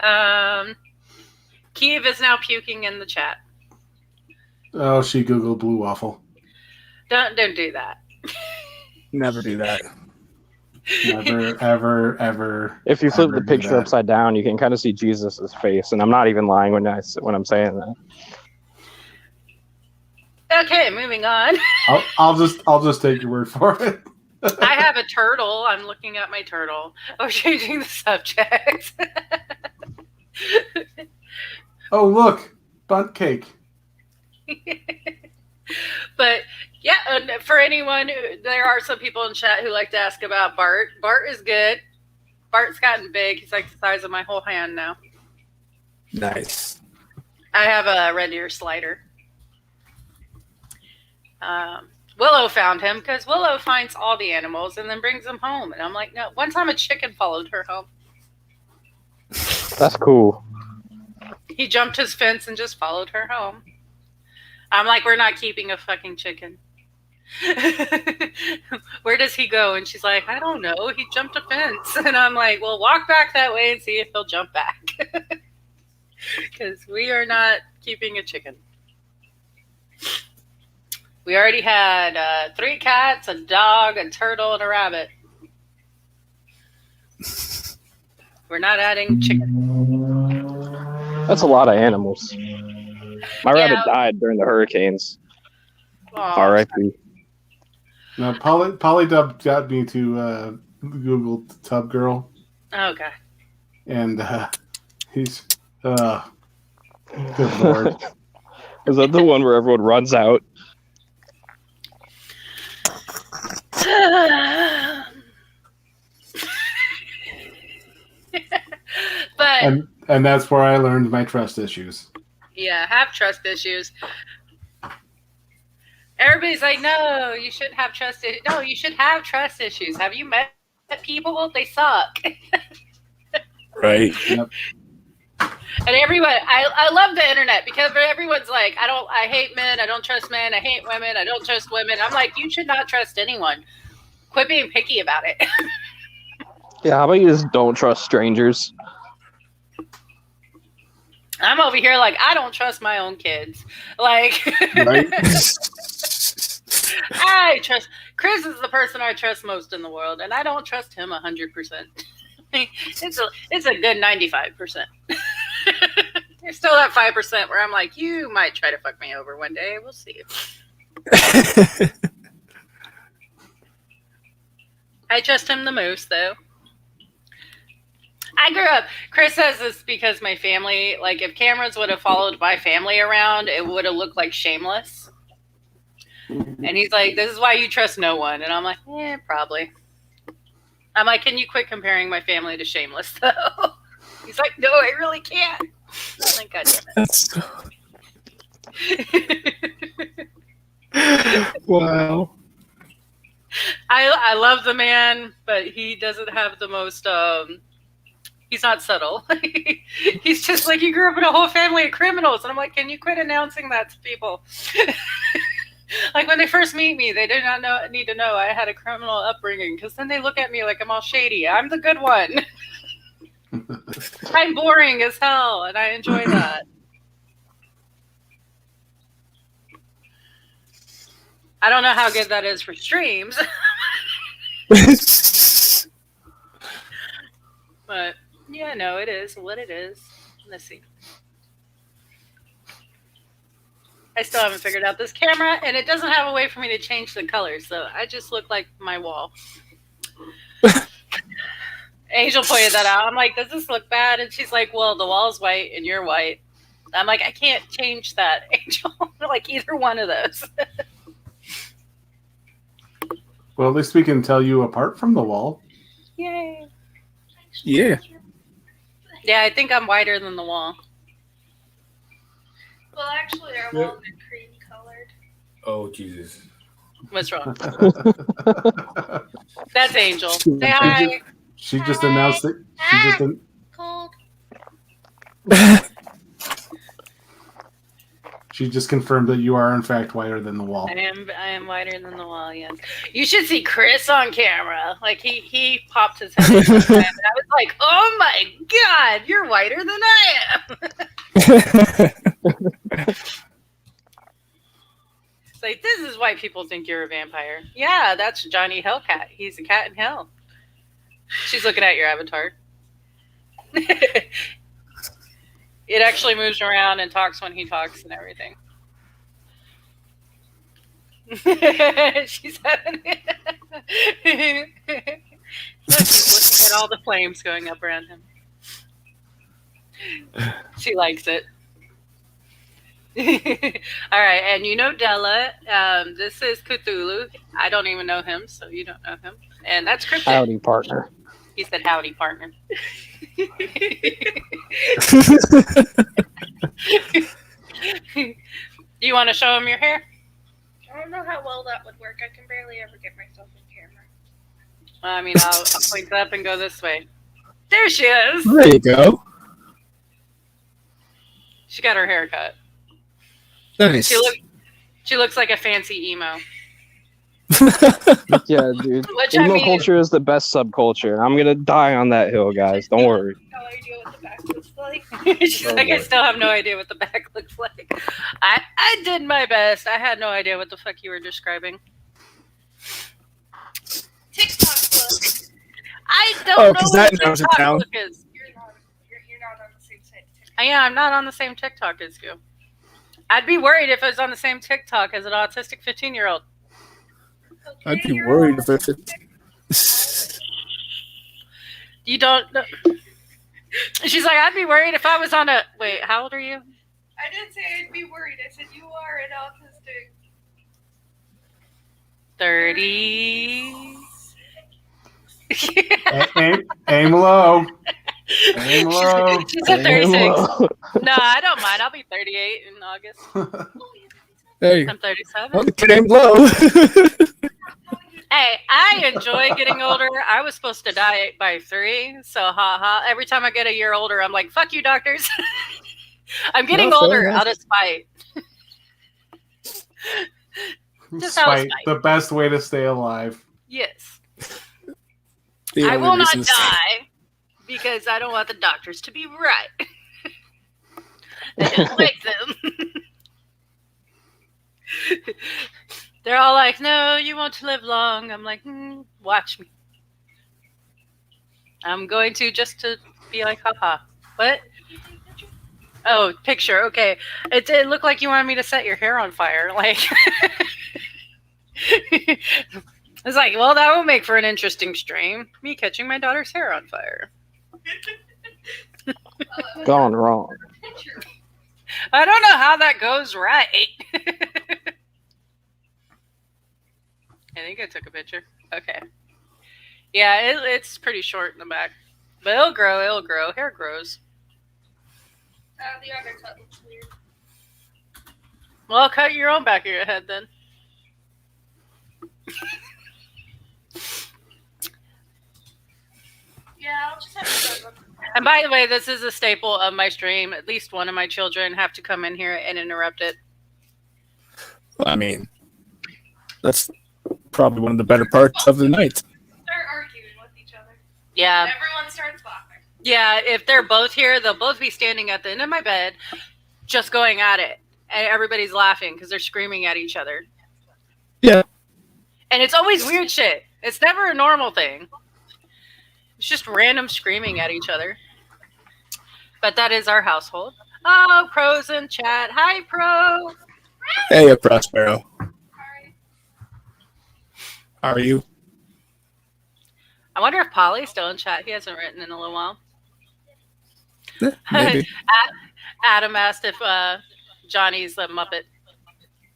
Kiev is now puking in the chat. Oh, she Googled blue waffle. Don't do that. Never do that. Never, ever, ever. If you flip ever the do picture that. upside down, you can kind of see Jesus's face, and I'm not even lying when I'm saying that. Okay, moving on. I'll just take your word for it. I have a turtle. I'm looking at my turtle. Oh, changing the subject. Oh, look, bunt cake. But yeah, for anyone, there are some people in chat who like to ask about Bart. Bart is good. Bart's gotten big. He's like the size of my whole hand now. Nice. I have a red ear slider. Willow found him because Willow finds all the animals and then brings them home. And I'm like, no. One time a chicken followed her home. That's cool. He jumped his fence and just followed her home. I'm like, we're not keeping a fucking chicken. Where does he go? And she's like, I don't know. He jumped a fence. And I'm like, well, walk back that way and see if he'll jump back. Because we are not keeping a chicken. We already had 3 cats, a dog, a turtle, and a rabbit. We're not adding chicken. That's a lot of animals. My rabbit died during the hurricanes. R.I.P. No, Polydub got me to Google Tub Girl. Okay. And he's good lord. Is that the one where everyone runs out? But and that's where I learned my trust issues. yeah, have trust issues. Everybody's like, no, you shouldn't have trust issues. No, you should have trust issues. Have you met people? They suck. Right. Yep. And everyone, I love the internet because everyone's like, I hate men. I don't trust men. I hate women. I don't trust women. I'm like, you should not trust anyone. Quit being picky about it. Yeah, how about you just don't trust strangers? I'm over here like, I don't trust my own kids. Like, Right. I trust Chris is the person I trust most in the world, and I don't trust him 100%. It's a good 95%. There's still that 5% where I'm like, you might try to fuck me over one day. We'll see. I trust him the most, though. I grew up. Chris says this because my family, like, if cameras would have followed my family around, it would have looked like Shameless. And he's like, this is why you trust no one. And I'm like, yeah, probably. I'm like, can you quit comparing my family to Shameless, though? He's like, no, I really can't. I'm like, God damn it. Wow. I love the man, but he doesn't have the most, he's not subtle. He's just like, you grew up in a whole family of criminals. And I'm like, can you quit announcing that to people? Like, when they first meet me, they do not need to know I had a criminal upbringing, because then they look at me like I'm all shady. I'm the good one. I'm boring as hell, and I enjoy that. I don't know how good that is for streams. But, yeah, no, it is what it is. Let's see. I still haven't figured out this camera, and it doesn't have a way for me to change the colors, so I just look like my wall. Angel pointed that out. I'm like, does this look bad? And she's like, well, the wall's white and you're white. I'm like, I can't change that, Angel. Like, either one of those. Well, at least we can tell you apart from the wall. Yay. Yeah. Yeah, I think I'm whiter than the wall. Well, actually, our walls are cream colored. Oh Jesus! What's wrong? That's Angel. Say hi. She just announced it. She just Cold. She just confirmed that you are in fact whiter than the wall. I am whiter than the wall, yes. You should see Chris on camera. Like he popped his head in one time, and I was like, oh my god, you're whiter than I am. It's like, this is why people think you're a vampire. Yeah, that's Johnny Hellcat. He's a cat in hell. She's looking at your avatar. It actually moves around and talks when he talks and everything. She's having it. She's looking at all the flames going up around him. She likes it. All right, and you know Dela. This is Cthulhu. I don't even know him, so you don't know him. And that's Cryptid. Howdy, partner. He said, howdy, partner. You want to show him your hair? I don't know how well that would work. I can barely ever get myself in camera. Well, I mean, I'll point up and go this way. There she is. There you go. She got her hair cut. Nice. She looks like a fancy emo. Yeah, dude. Which I Emo mean, culture is the best subculture. I'm gonna die on that hill, guys. Don't worry. No idea what the back looks like. she's like, I still have no idea what the back looks like. I did my best. I had no idea what the fuck you were describing. TikTok look. I don't Oh, know 'cause what that the narrows it TikTok down. look is. You're not on the same side. Yeah, I'm not on the same TikTok as you. I'd be worried if I was on the same TikTok as an autistic 15-year-old. Okay, I'd be you're worried on if it. You don't know. She's like, I'd be worried if I was on a... Wait, how old are you? I didn't say I'd be worried. I said you are an autistic. 30. Aim low. Aim low. She said 36. No, I don't mind. I'll be 38 in August. There you go. I'm 37. Oh, the kid aimed low. Hey, I enjoy getting older. I was supposed to die by 3, so haha. Every time I get a year older, I'm like, fuck you, doctors. I'm getting No, fair older enough. out of spite. Just out of Spite, spite. the best way to stay alive. Yes. The I only will not reason is- die because I don't want the doctors to be right. I don't like them. They're all like, no, you won't live long. I'm like, watch me. I'm going to just to be like, haha. What? Oh, picture. Okay. It looked like you wanted me to set your hair on fire. Like, it's like, well, that will make for an interesting stream. Me catching my daughter's hair on fire. Gone wrong. I don't know how that goes right. I think I took a picture. Okay. Yeah, it's pretty short in the back. But it'll grow, it'll grow. Hair grows. The other cut looks weird. Well, cut your own back of your head then. Yeah, I'll just have to go. And by the way, this is a staple of my stream. At least one of my children have to come in here and interrupt it. I mean, that's probably one of the better parts of the night. Start arguing with each other. Yeah. And everyone starts laughing. Yeah, if they're both here, they'll both be standing at the end of my bed, just going at it. And everybody's laughing because they're screaming at each other. Yeah. And it's always weird shit. It's never a normal thing. It's just random screaming at each other. But that is our household. Oh, Pro's in chat. Hi, Pro. Hey, Prospero. Alright. How are you? I wonder if Polly's still in chat. He hasn't written in a little while. Maybe. Adam asked if Johnny's a Muppet.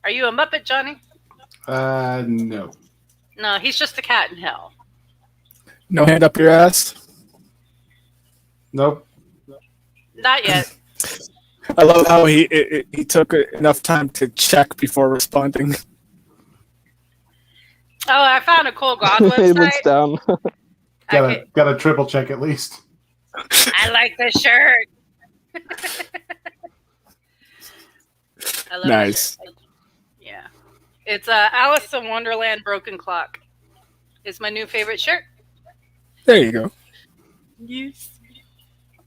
Are you a Muppet, Johnny? No. No, he's just a cat in hell. No hand up your ass. Nope. Not yet. I love how he took enough time to check before responding. Oh, I found a cool God It looks website. down. Okay. Gotta triple check at least. I like this shirt. I love Nice. this shirt. Yeah. It's Alice in Wonderland Broken Clock. It's my new favorite shirt. There you go. Yes.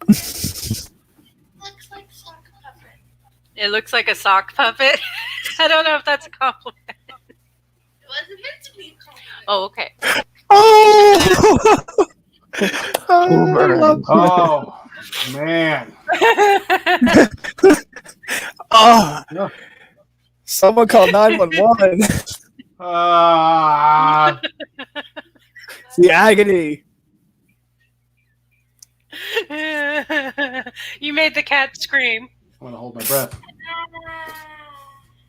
Looks like sock puppet. It looks like a sock puppet. I don't know if that's a compliment. It wasn't meant to be a compliment. Oh, okay. Oh! Burn. Oh man. Oh! No. Someone call 911. The agony. You made the cat scream. I want to hold my breath.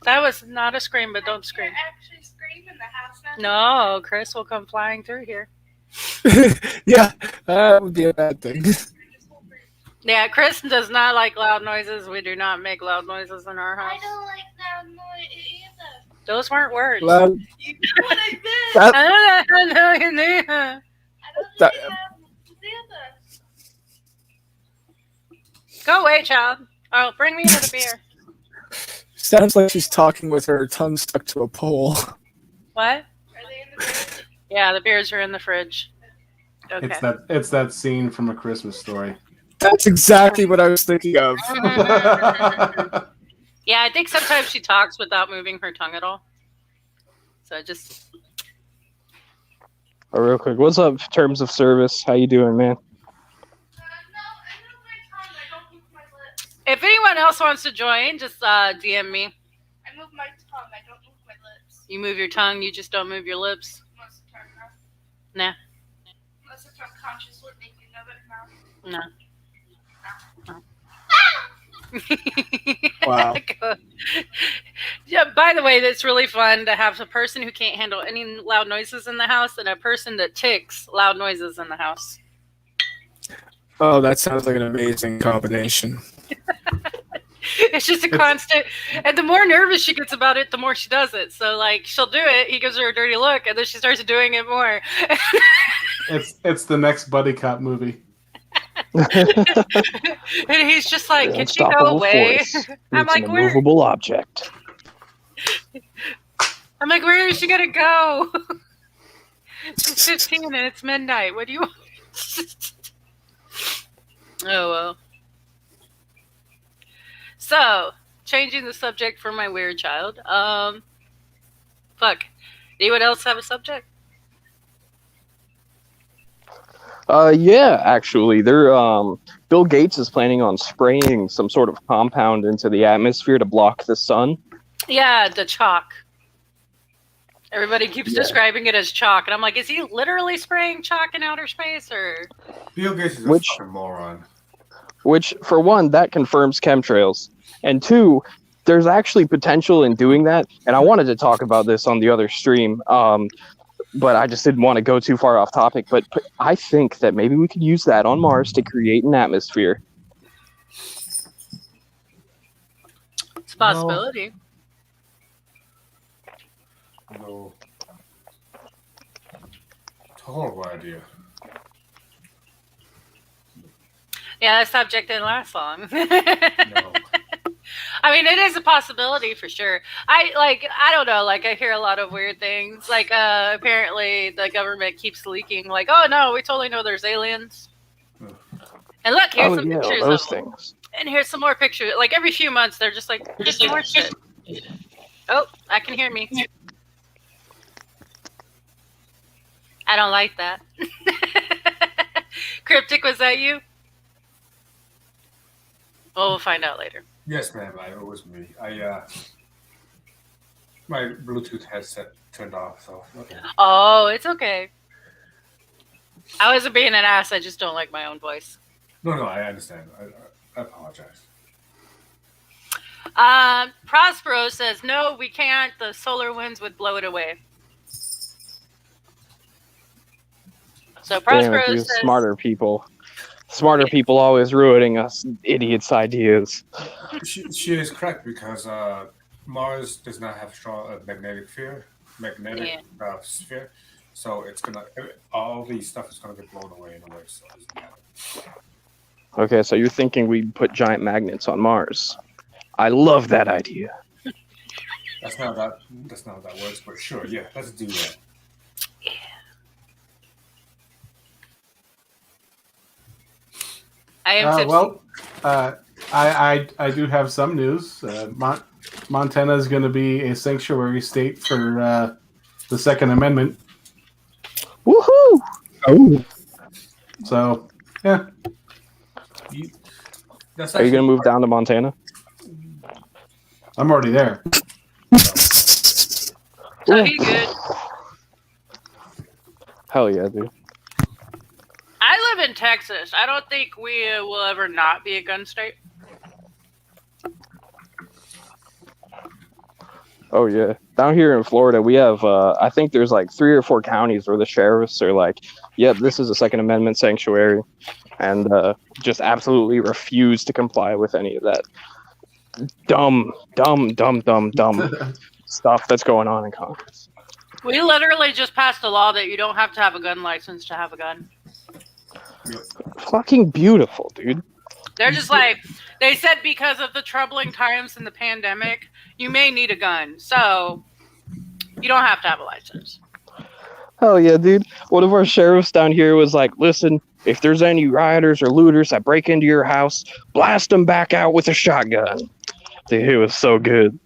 That was not a scream, but don't scream. Actually scream in the house now. No, Chris will come flying through here. Yeah, that would be a bad thing. Yeah, Chris does not like loud noises. We do not make loud noises in our I house. don't like that noise either. Those weren't words. Loud- You know what I meant. that- I know you knew. I don't that- think either. Go away, child. Oh, bring me another beer. sounds like she's talking with her tongue stuck to a pole. What? Are they in the fridge? Yeah, the beers are in the fridge. Okay. It's that scene from A Christmas Story. That's exactly what I was thinking of. Yeah, I think sometimes she talks without moving her tongue at all. So just Oh, real quick, what's up? Terms of service. How you doing, man? No, I move my tongue. I don't move my lips. if anyone else wants to join, just DM me. I move my tongue. I don't move my lips. You move your tongue, you just don't move your lips. Unless it's turned off. Nah. Unless it's unconsciously thinking of it now. No. Wow. Yeah, by the way, it's really fun to have a person who can't handle any loud noises in the house and a person that ticks loud noises in the house. Oh, that sounds like an amazing combination. It's just a constant, and the more nervous she gets about it, the more she does it. So, like, she'll do it, he gives her a dirty look, and then she starts doing it more. It's the next buddy cop movie. And he's just like, "Can she go Unstoppable away?" force. I'm It's like, an "Where?" immovable object. I'm like, "Where is she gonna go?" It's 15 and it's midnight. What do you want? Oh well. So, changing the subject for my weird child. Fuck. Anyone else have a subject? Yeah, actually, they're Bill Gates is planning on spraying some sort of compound into the atmosphere to block the sun. Yeah, the chalk. Everybody keeps Yeah. describing it as chalk, and I'm like, is he literally spraying chalk in outer space, or? Bill Gates is a Which- fucking moron. Which, for one, that confirms chemtrails, and two, there's actually potential in doing that. And I wanted to talk about this on the other stream, but I just didn't want to go too far off topic. But I think that maybe we could use that on Mars to create an atmosphere. It's a possibility. No. It's a horrible idea. Yeah, that subject didn't last long. No. I mean, it is a possibility for sure. I don't know, like I hear a lot of weird things. Like apparently the government keeps leaking like, "Oh no, we totally know there's aliens." And look, here's some pictures those of them. things. And here's some more pictures. Like every few months they're just like, "Here's some more shit." Oh, I can hear me. I don't like that. Cryptic, was that you? Well, we'll find out later. Yes, ma'am. It was me. My Bluetooth headset turned off, so okay. Oh, it's okay. I wasn't being an ass. I just don't like my own voice. No, I understand. I apologize. Prospero says, no, we can't. The solar winds would blow it away. So Damn, Prospero if these says, smarter people always ruining us idiots' ideas. She is correct because Mars does not have strong magnetic field. magnetic sphere. So it's gonna all these stuff is gonna get blown away in a way. So it doesn't matter. Okay, so you're thinking we put giant magnets on Mars. I love that idea. That's not how that works. But sure, yeah, let's do that. I am tipsy. Well, I do have some news. Montana is going to be a sanctuary state for the Second Amendment. Woohoo! Oh, So, yeah. That's Are you gonna move down to Montana? I'm already there. So he good. Hell yeah, dude. I live in Texas. I don't think we will ever not be a gun state. Oh yeah. Down here in Florida, we have I think there's like 3 or 4 counties where the sheriffs are like, "Yep, this is a Second Amendment sanctuary," and just absolutely refuse to comply with any of that dumb stuff that's going on in Congress. We literally just passed a law that you don't have to have a gun license to have a gun. Fucking beautiful, dude. They're just like, they said because of the troubling times in the pandemic, you may need a gun. So you don't have to have a license. Hell yeah, dude. One of our sheriffs down here was like, "Listen, if there's any rioters or looters that break into your house, blast them back out with a shotgun." Dude, it was so good.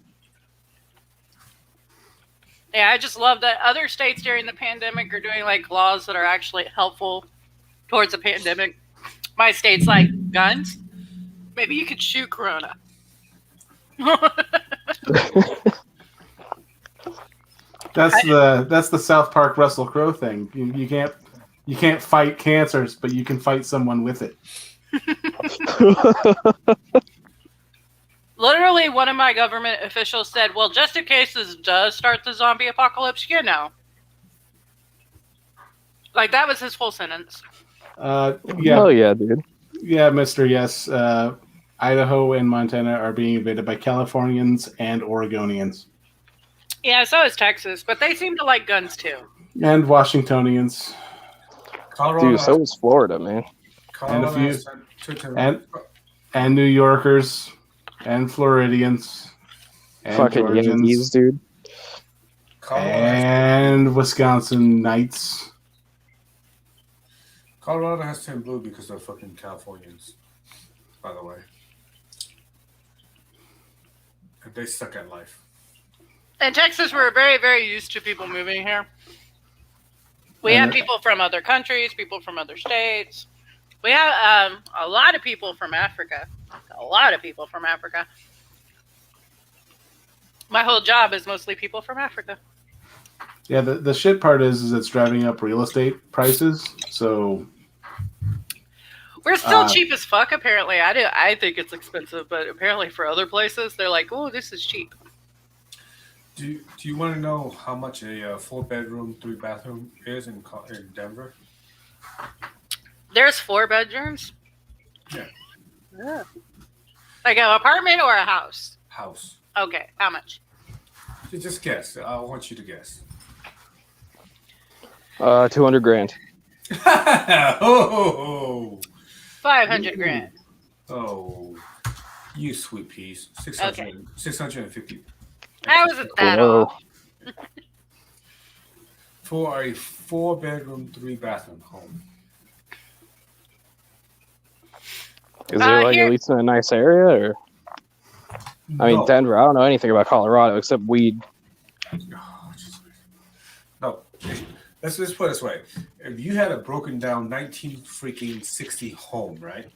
Yeah, I just love that other states during the pandemic are doing like laws that are actually helpful towards the pandemic. My state's like, guns? Maybe you could shoot Corona. That's the South Park Russell Crowe thing. You can't fight cancers, but you can fight someone with it. Literally, one of my government officials said, "Well, just in case this does start the zombie apocalypse, you know." Like, that was his full sentence. Yeah. Hell yeah, dude. Yeah, Mr. Yes. Idaho and Montana are being invaded by Californians and Oregonians. Yeah, so is Texas, but they seem to like guns too. And Washingtonians. Colorado Dude, so was Florida, man. And a few. And New Yorkers. And Floridians. And Fucking Georgians. Yankees, dude. And Wisconsinites. Colorado has turned blue because of fucking Californians, by the way. And they suck at life. In Texas, we're very, very used to people moving here. We have people from other countries, people from other states. We have a lot of people from Africa. A lot of people from Africa. My whole job is mostly people from Africa. Yeah, the shit part is it's driving up real estate prices. So we're still cheap as fuck. Apparently, I think it's expensive, but apparently for other places, they're like, "Oh, this is cheap." Do you want to know how much a 4-bedroom, 3-bathroom is in Denver? There's 4 bedrooms. Yeah. Yeah. Like an apartment or a house? House. Okay, how much? You just guess. I want you to guess. 200 grand. Oh. 500 grand. Oh, you sweet piece. 650. How is it that Whoa. off? For a 4-bedroom, 3-bathroom home. Is there like here- at least in a nice area, or? I mean, No. Denver. I don't know anything about Colorado except weed. Oh, no. Let's just put it this way. If you had a broken down 1960 home, right?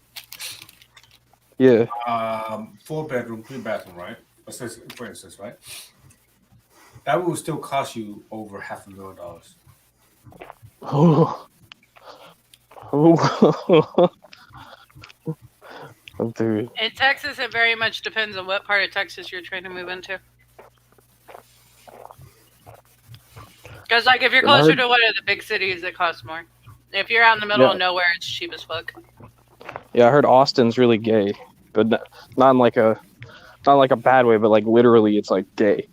Yeah. 4-bedroom, 3-bathroom, right? Let's say, for instance, right? That will still cost you over $500,000. Oh. Oh. Dude. In Texas, it very much depends on what part of Texas you're trying to move into. Because, like, if you're closer to one of the big cities, it costs more. If you're out in the middle of nowhere, it's cheap as fuck. Yeah, I heard Austin's really gay, but not in like a bad way, but like literally, it's like gay.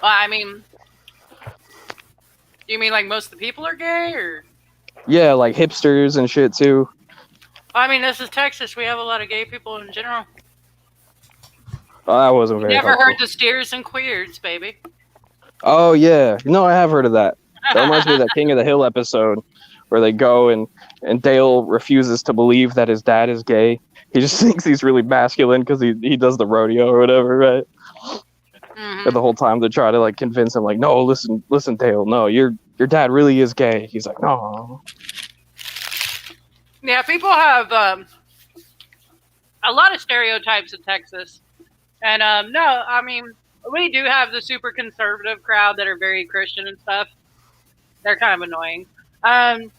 Well, I mean, you mean like most of the people are gay, or? Yeah, like hipsters and shit too. I mean, this is Texas. We have a lot of gay people in general. Oh, that wasn't You very never helpful. heard the steers and queers, baby. Oh yeah, no, I have heard of that. That reminds me of that King of the Hill episode where they go and Dale refuses to believe that his dad is gay. He just thinks he's really masculine because he does the rodeo or whatever, right? Mhm. And the whole time they try to like convince him, like, no, listen, Dale, no, your dad really is gay. He's like, no. Yeah, people have a lot of stereotypes in Texas. And no, I mean, we do have the super conservative crowd that are very Christian and stuff. They're kind of annoying. And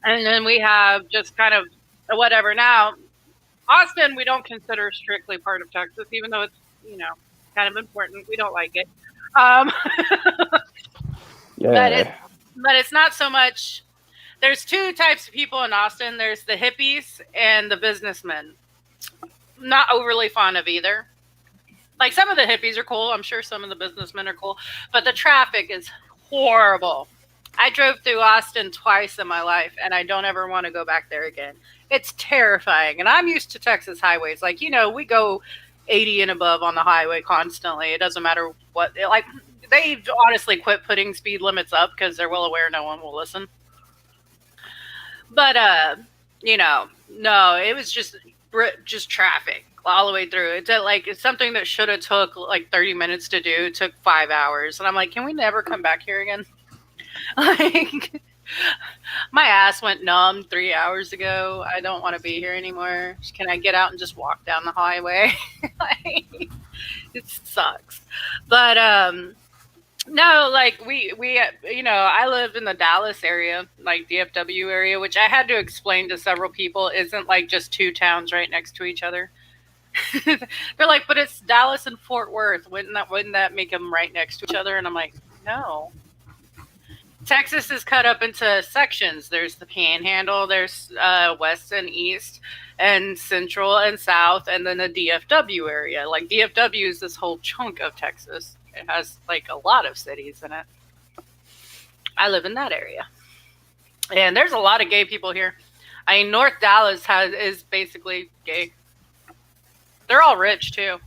then we have just kind of whatever. Now, Austin, we don't consider strictly part of Texas, even though it's, kind of important. We don't like it. Yeah. But it's not so much. There's two types of people in Austin. There's the hippies and the businessmen. Not overly fond of either. Like, some of the hippies are cool. I'm sure some of the businessmen are cool. But the traffic is horrible. I drove through Austin twice in my life, and I don't ever want to go back there again. It's terrifying. And I'm used to Texas highways. Like, we go 80 and above on the highway constantly. It doesn't matter what. Like, they honestly quit putting speed limits up because they're well aware no one will listen. But, no, it was just traffic all the way through. It's something that should have took like 30 minutes to do. It took 5 hours. And I'm like, can we never come back here again? Like, my ass went numb 3 hours ago. I don't want to be here anymore. Can I get out and just walk down the highway? Like, it sucks. But, no, like we I live in the Dallas area, like DFW area, which I had to explain to several people isn't like just two towns right next to each other. They're like, but it's Dallas and Fort Worth. Wouldn't that make them right next to each other? And I'm like, no. Texas is cut up into sections. There's the Panhandle, there's West and East, and Central and South, and then the DFW area. Like, DFW is this whole chunk of Texas. It has like a lot of cities in it. I live in that area, and there's a lot of gay people here. I mean, North Dallas is basically gay. They're all rich too.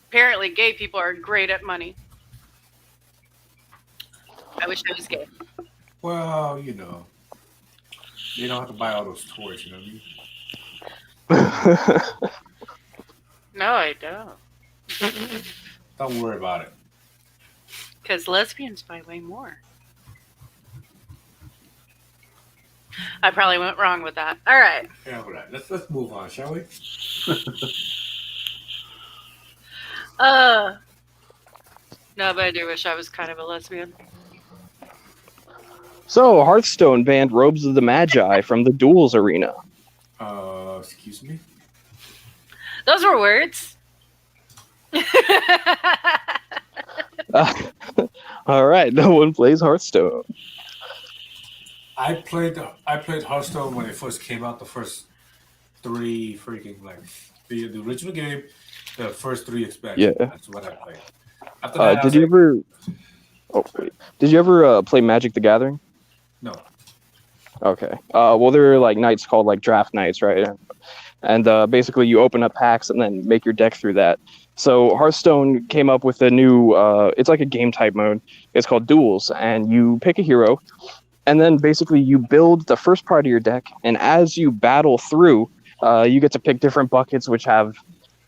Apparently, gay people are great at money. I wish I was gay. Well, they don't have to buy all those toys, you know what I mean? No, I don't. Don't worry about it. Because lesbians buy way more. I probably went wrong with that. All right. Yeah, all right. Let's move on, shall we? No, but I do wish I was kind of a lesbian. So Hearthstone banned Robes of the Magi from the duels arena. Excuse me? Those were words. All right, no one plays Hearthstone. I played Hearthstone when it first came out. The first three freaking the original game, the first three expansions. Yeah. That's what I played. After that, Did you ever? Oh wait, did you ever play Magic the Gathering? No. Okay. Well, there are like nights called like draft nights, right? And basically, you open up packs and then make your deck through that. So Hearthstone came up with a new. It's like a game type mode. It's called Duels, and you pick a hero, and then basically you build the first part of your deck. And as you battle through, you get to pick different buckets, which have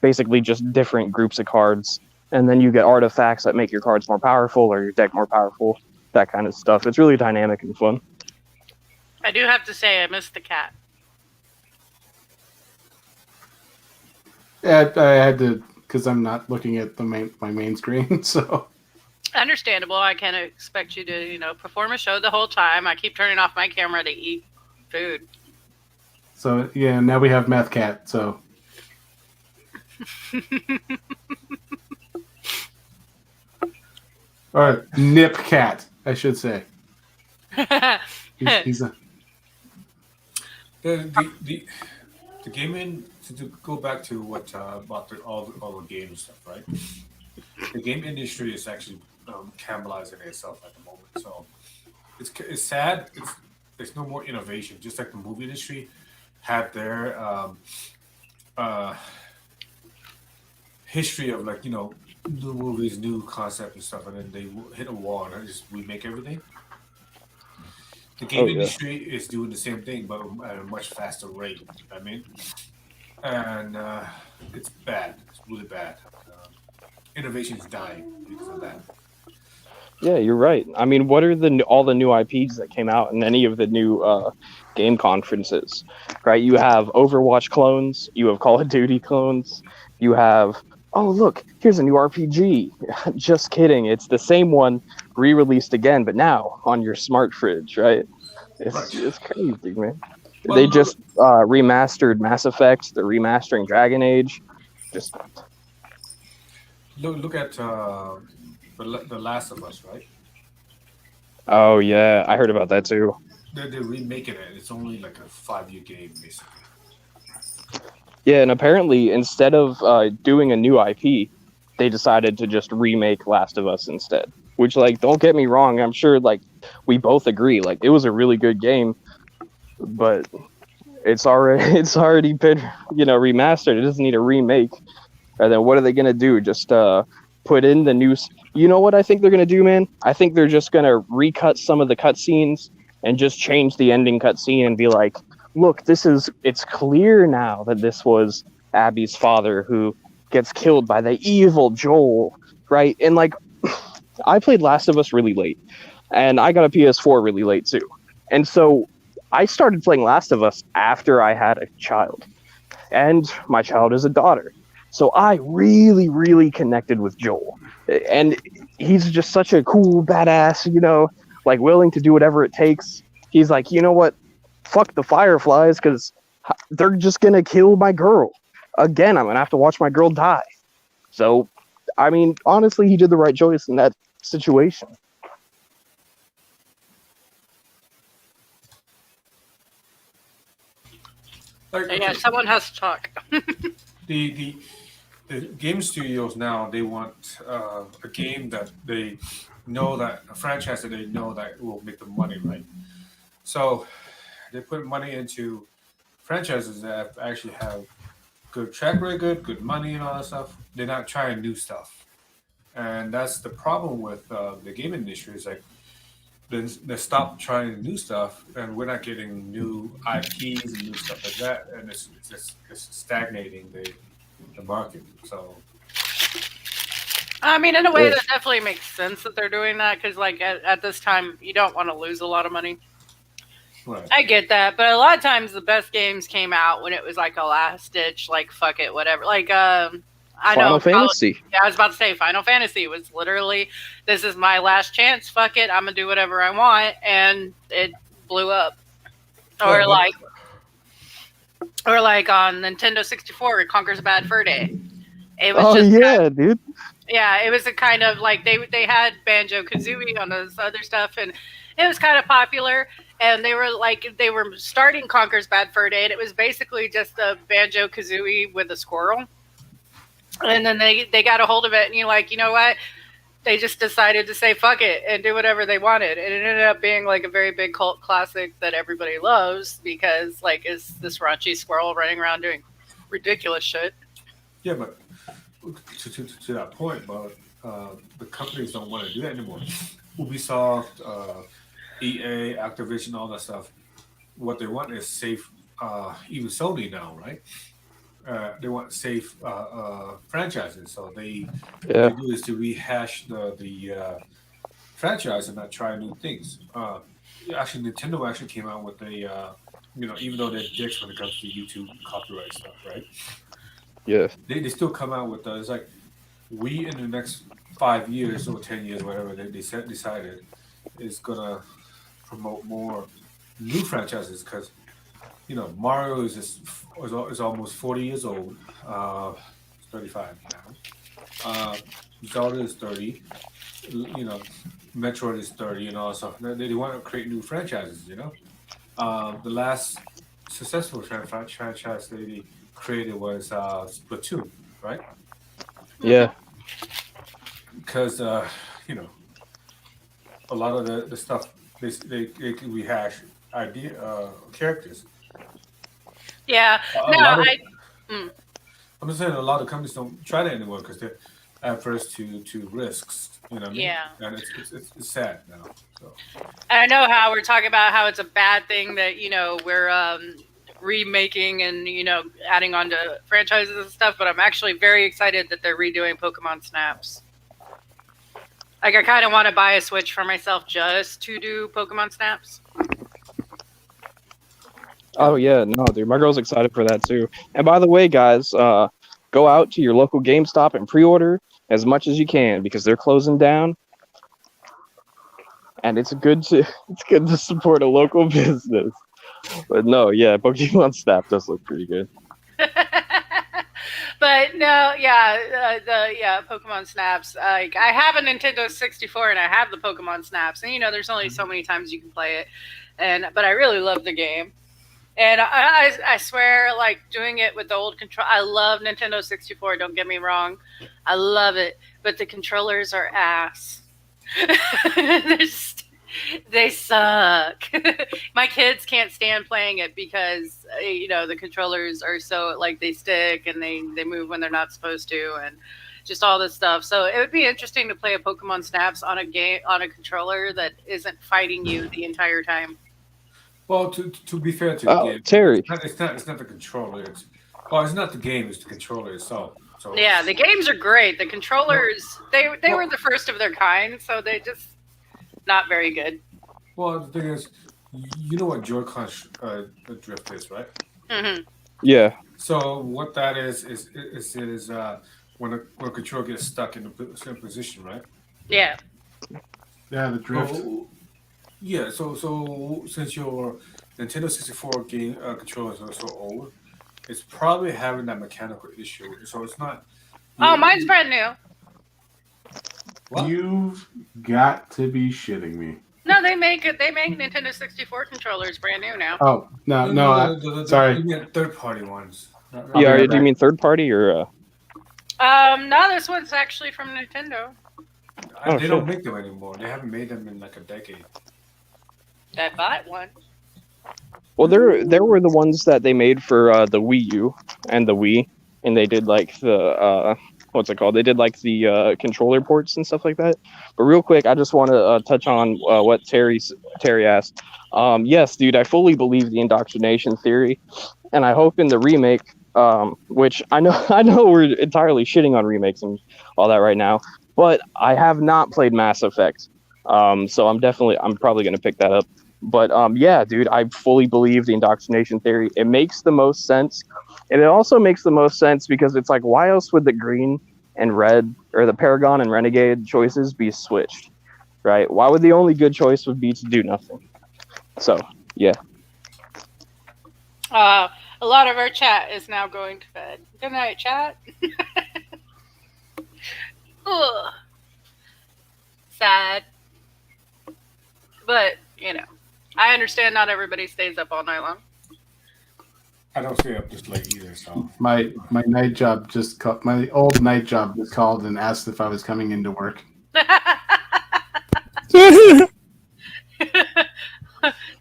basically just different groups of cards. And then you get artifacts that make your cards more powerful or your deck more powerful. That kind of stuff. It's really dynamic and fun. I do have to say I missed the cat. Yeah, I had to, because I'm not looking at my main screen, so. Understandable. I can't expect you to, perform a show the whole time. I keep turning off my camera to eat food. So, yeah, now we have Meth Cat, so. Or Nip Cat, I should say. He's a... the gaming to go back to what about all the games stuff, right? The game industry is actually cannibalizing itself at the moment. So it's sad. There's no more innovation. Just like the movie industry had their uh, history of like new movies, new concept and stuff, and then they hit a wall and just remake everything. The game Oh yeah. industry is doing the same thing, but at a much faster rate. I mean, and it's bad. It's really bad. Innovation is dying because of that. Yeah, you're right. I mean, what are all the new IPs that came out in any of the new game conferences? Right? You have Overwatch clones, you have Call of Duty clones, you have oh look, here's a new RPG. Just kidding, it's the same one re-released again, but now on your smart fridge, right? Right. It's crazy, man. Well, They just remastered Mass Effect. They're remastering Dragon Age. Just look at the Last of Us, right? oh yeah, I heard about that too. They're remaking it. It's only like a 5-year game, basically. Yeah, and apparently instead of doing a new IP, they decided to just remake Last of Us instead. Which, like, don't get me wrong, I'm sure like we both agree, like it was a really good game, but it's already been remastered. It doesn't need a remake. And then what are they gonna do? Just put in the new. You know what I think they're gonna do, man? I think they're just gonna recut some of the cutscenes and just change the ending cutscene and be like, look, it's clear now that this was Abby's father who gets killed by the evil Joel, right? And like, I played Last of Us really late, and I got a PS4 really late too, and so I started playing Last of Us after I had a child, and my child is a daughter. So I really, really connected with Joel, and he's just such a cool badass, like willing to do whatever it takes. He's like, you know what? Fuck the Fireflies, because they're just gonna kill my girl. Again, I'm gonna have to watch my girl die. So, I mean, honestly, he did the right choice in that situation. Like, Yeah, someone has to talk. the the game studios now they want a game that they know that a franchise that they know that will make them money, right? So they put money into franchises that actually have good track record, good money, and all that stuff. They're not trying new stuff, and that's the problem with the game industry. Is like they stop trying new stuff, and we're not getting new IPs and new stuff like that, and it's stagnating the market. So I mean, in a way, Yeah. that definitely makes sense that they're doing that because, like, at this time, you don't want to lose a lot of money. right, I get that, but a lot of times the best games came out when it was like a last ditch, like fuck it, whatever. Like, I Final know. Fantasy. Yeah, I was about to say Final Fantasy was literally, this is my last chance. Fuck it, I'm gonna do whatever I want, and it blew up. Or Yeah, like, or like on Nintendo 64, it Conquers Bad Fur Day. It was Oh just yeah, dude. yeah, it was a kind of like they had Banjo Kazooie on those other stuff, and it was kind of popular. And they were starting Conker's Bad Fur Day, and it was basically just a Banjo Kazooie with a squirrel. And then they got a hold of it, and you're like, you know what? They just decided to say fuck it and do whatever they wanted, and it ended up being like a very big cult classic that everybody loves because like is this raunchy squirrel running around doing ridiculous shit. yeah, but to that point, but the companies don't want to do that anymore. Ubisoft, EA, Activision, all that stuff. What they want is safe. Even Sony now, right? They want safe franchises, so what Yeah. they do is to rehash the franchise and not try new things. Yeah, actually, Nintendo actually came out with even though they're dicks when it comes to YouTube copyright stuff, right? Yeah. They still come out with it's like we in the next 5 years or 10 years, whatever decided is gonna promote more new franchises because Mario is almost 40 years old, 35 now. Zelda is 30. Metroid is 30 and all that stuff. They want to create new franchises. The last successful franchise they created was Splatoon, right? Yeah. Because you know, a lot of the stuff they can rehash idea characters. Yeah. A No, lot of mm, I'm just saying a lot of companies don't try that anymore because they're adverse to risks. You know what I mean? yeah. And it's sad now. So And I know how we're talking about how it's a bad thing that, we're remaking and, adding on to franchises and stuff, but I'm actually very excited that they're redoing Pokemon Snaps. Like, I kind of want to buy a Switch for myself just to do Pokemon Snaps. Oh yeah, no, dude, my girl's excited for that too. And by the way, guys, go out to your local GameStop and pre-order as much as you can because they're closing down. And it's good to support a local business. But no, yeah, Pokemon Snap does look pretty good. But no, yeah, Pokemon Snaps. Like, I have a Nintendo 64 and I have the Pokemon Snaps, and there's only so many times you can play it, but I really love the game. And I swear, like, doing it with the old control, I love Nintendo 64. Don't get me wrong, I love it, but the controllers are ass. They suck. My kids can't stand playing it because the controllers are so, like, they stick and they move when they're not supposed to, and just all this stuff. So it would be interesting to play a Pokemon Snaps on a controller that isn't fighting you the entire time. well, to be fair to the game, Terry. it's not the controller. It's not the game. It's the controller itself. So Yeah, the games are great. The controllers, they were the first of their kind, so they just not very good. well, the thing is, you know what Joy-Con drift is, right? Hmm. Yeah. So what that is when a controller gets stuck in a certain position, right? Yeah. Yeah, the drift. Oh, yeah. So since your Nintendo 64 game controllers are so old, it's probably having that mechanical issue. So it's not. Oh, mine's brand new. What? You've got to be shitting me. No, they make Nintendo 64 controllers brand new now. Oh, no, sorry. You mean third-party ones. I'll Yeah, be right do you back. mean third party or No, this one's actually from Nintendo. They don't make them anymore. They haven't made them in like a decade. I bought one. Well, there were the ones that they made for the Wii U and the Wii, and they did like the what's it called? They did like the controller ports and stuff like that. But real quick, I just want to touch on what Terry asked. Yes, dude, I fully believe the indoctrination theory, and I hope in the remake, which I know we're entirely shitting on remakes and all that right now, but I have not played Mass Effect, so I'm probably gonna pick that up. But yeah, dude, I fully believe the indoctrination theory. It makes the most sense. And it also makes the most sense because it's like, why else would the green and red or the Paragon and Renegade choices be switched, right? Why would the only good choice would be to do nothing? So, yeah. A lot of our chat is now going to bed. Good night, chat. Ugh. Sad. But, I understand not everybody stays up all night long. I don't stay up this late either. So My night job my old night job just called and asked if I was coming into work.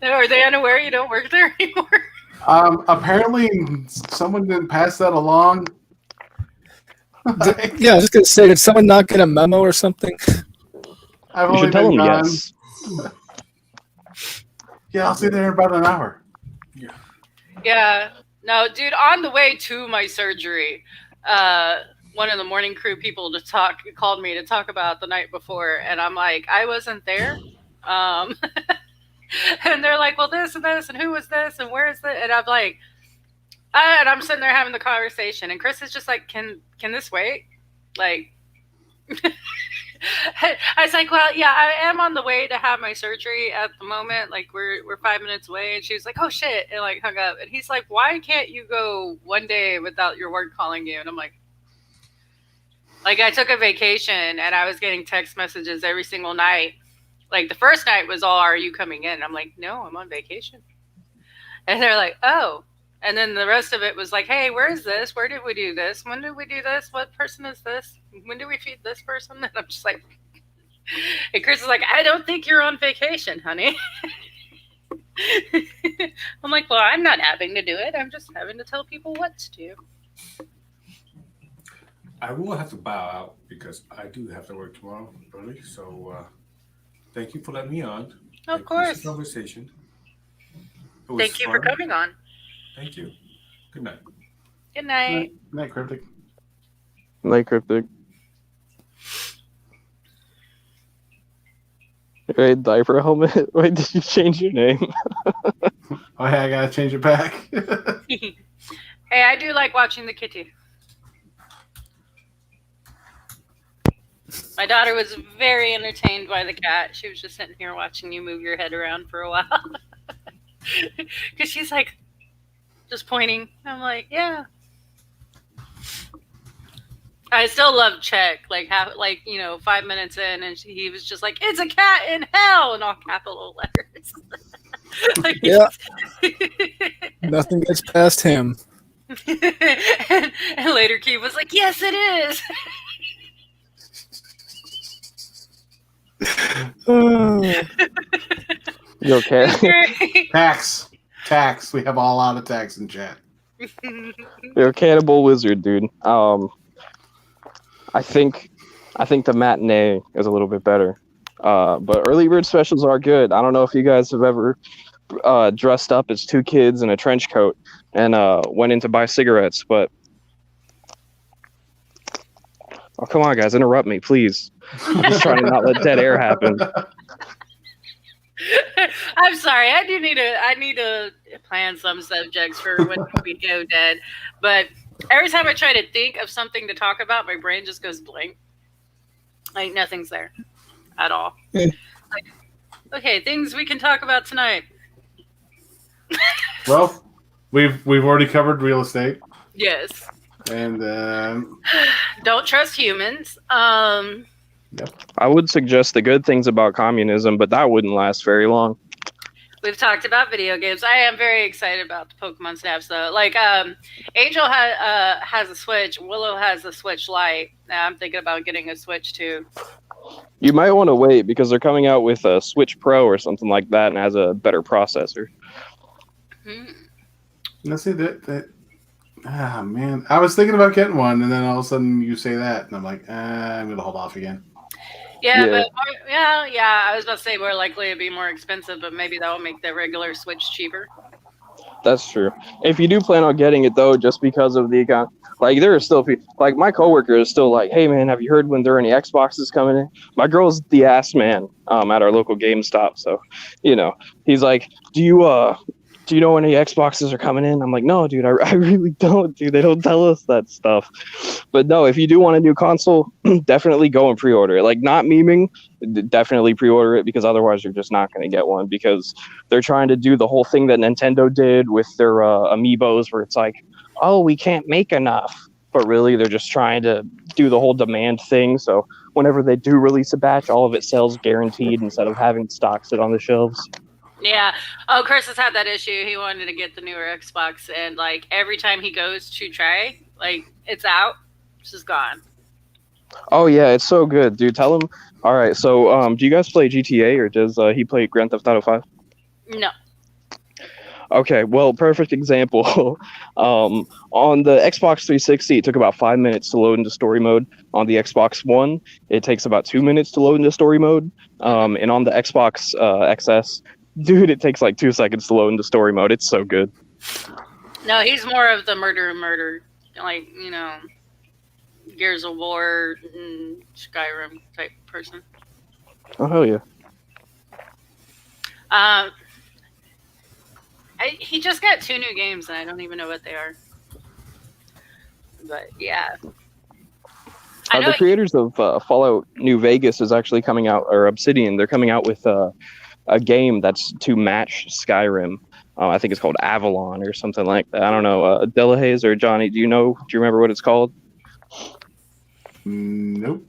Are they unaware you don't work there anymore? Apparently someone didn't pass that along. Yeah, I was just gonna say, did someone not get a memo or something? I've You only should tell been them gone. yes. Yeah, I'll see you there in about an hour. Yeah. No, dude, on the way to my surgery, one of the morning crew people called me to talk about the night before, and I'm like, I wasn't there. And they're like, well, this and this, and who was this, and where is it? And I'm like, and I'm sitting there having the conversation, and Chris is just like, can this wait? Like, I was like, well, yeah, I am on the way to have my surgery at the moment. Like, we're 5 minutes away. And she was like, oh shit, and like hung up. And he's like, why can't you go one day without your work calling you? And I'm like, I took a vacation and I was getting text messages every single night. Like, the first night was all, are you coming in? I'm like, no, I'm on vacation. And they're like, oh. And then the rest of it was like, hey, where is this? Where did we do this? When did we do this? What person is this? When do we feed this person? And I'm just like, and Chris is like, I don't think you're on vacation, honey. I'm like, well, I'm not having to do it. I'm just having to tell people what to do. I will have to bow out because I do have to work tomorrow early. So thank you for letting me on. Of course. Conversation. Thank you for coming on. Thank you. Good night. Good night. Good night, Cryptic. Like Cryptic. Wait, diaper helmet? Wait, did you change your name? Oh, hey, I gotta change it back. Hey, I do like watching the kitty. My daughter was very entertained by the cat. She was just sitting here watching you move your head around for a while. Because she's like, just pointing. I'm like, yeah. I still love Czech. Like, 5 minutes in, and he was just like, "It's a cat in hell," in all capital letters. Like, yeah. Nothing gets past him. and later, Keith was like, "Yes, it is." You okay? Tax. We have a lot of tax in chat. You're a cannibal wizard, dude. I think the matinee is a little bit better. But early bird specials are good. I don't know if you guys have ever dressed up as two kids in a trench coat and went in to buy cigarettes, but oh, come on, guys, interrupt me, please. I'm just trying to not let dead air happen. I'm sorry. I need to plan some subjects for when we go dead. But every time I try to think of something to talk about, my brain just goes blank. Like nothing's there at all. Like, okay, things we can talk about tonight. Well, we've already covered real estate. Yes. And don't trust humans. Yep. I would suggest the good things about communism, but that wouldn't last very long. We've talked about video games. I am very excited about the Pokemon Snaps, though. Like, Angel has a Switch. Willow has a Switch Lite. I'm thinking about getting a Switch, too. You might want to wait because they're coming out with a Switch Pro or something like that and has a better processor. Let's see that. Ah, man. I was thinking about getting one, and then all of a sudden you say that, and I'm like, I'm going to hold off again. Yeah, but I was about to say more likely it'd be more expensive, but maybe that will make the regular Switch cheaper. That's true. If you do plan on getting it though, just because of the account, like there are still people, like my coworker is still like, "Hey man, have you heard when there are any Xboxes coming in?" My girl's the ass man at our local GameStop, so he's like, "Do you know when any Xboxes are coming in?" I'm like, "No, dude, I really don't, dude. They don't tell us that stuff." But no, if you do want a new console, definitely go and pre-order it. Like, not memeing, definitely pre-order it because otherwise you're just not going to get one because they're trying to do the whole thing that Nintendo did with their amiibos where it's like, oh, we can't make enough. But really, they're just trying to do the whole demand thing. So whenever they do release a batch, all of it sells guaranteed instead of having stock sit on the shelves. Yeah. Oh, Chris has had that issue. He wanted to get the newer Xbox, and like every time he goes to try, like it's out, it's just gone. Oh yeah, it's so good, dude. Tell him. All right, so do you guys play GTA or does he play Grand Theft Auto 5? No. Okay, well, perfect example. On the Xbox 360, it took about 5 minutes to load into story mode. On the Xbox One, it takes about 2 minutes to load into story mode. And on the Xbox XS, dude, it takes like 2 seconds to load into story mode. It's so good. No, he's more of the murder, like, Gears of War and Skyrim type person. Oh, hell yeah. He just got 2 new games, and I don't even know what they are. But, yeah. The creators of Fallout New Vegas is actually coming out, or Obsidian, they're coming out with a game that's to match Skyrim. I think it's called Avalon or something like that. I don't know. Delahaze or Johnny, do you remember what it's called? Nope.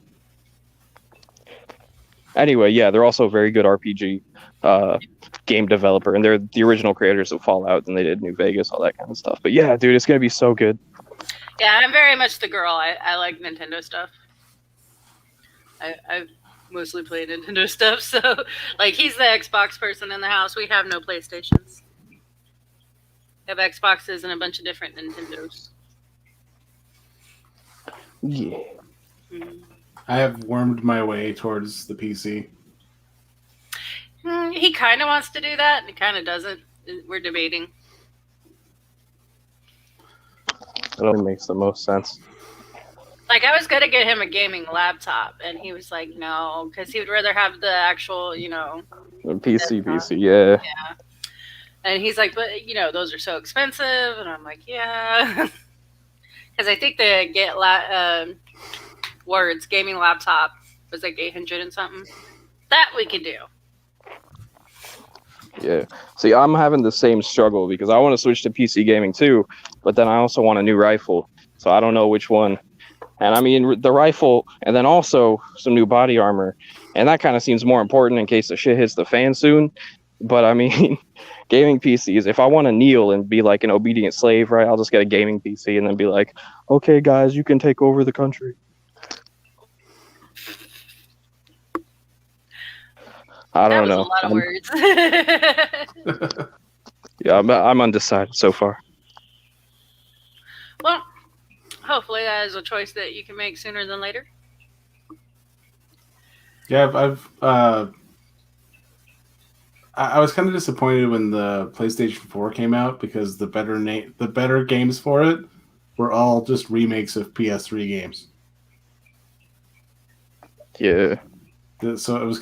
Anyway, yeah, they're also a very good RPG. game developer, and they're the original creators of Fallout, and they did New Vegas, all that kind of stuff. But yeah, dude, it's gonna be so good. Yeah, I'm very much the girl. I like Nintendo stuff. I've mostly played Nintendo stuff, so like he's the Xbox person in the house. We have no PlayStations. We have Xboxes and a bunch of different Nintendos. Yeah. I have wormed my way towards the PC. He kind of wants to do that, and he kind of doesn't. We're debating. It only makes the most sense. Like, I was going to get him a gaming laptop, and he was like, no, because he would rather have the actual, you know... PC, yeah. Yeah. And he's like, but, you know, those are so expensive. And I'm like, yeah. Because I think the gaming laptop was like 800 and something. That we could do. Yeah. See, I'm having the same struggle because I want to switch to PC gaming too, but then I also want a new rifle. So I don't know which one. And I mean, the rifle and then also some new body armor. And that kind of seems more important in case the shit hits the fan soon. But I mean, gaming PCs, if I want to kneel and be like an obedient slave, right, I'll just get a gaming PC and then be like, okay, guys, you can take over the country. I don't know. That was a lot of words. Yeah, I'm undecided so far. Well, hopefully that is a choice that you can make sooner than later. Yeah, I was kind of disappointed when the PlayStation 4 came out because the better games for it were all just remakes of PS3 games. Yeah. So it was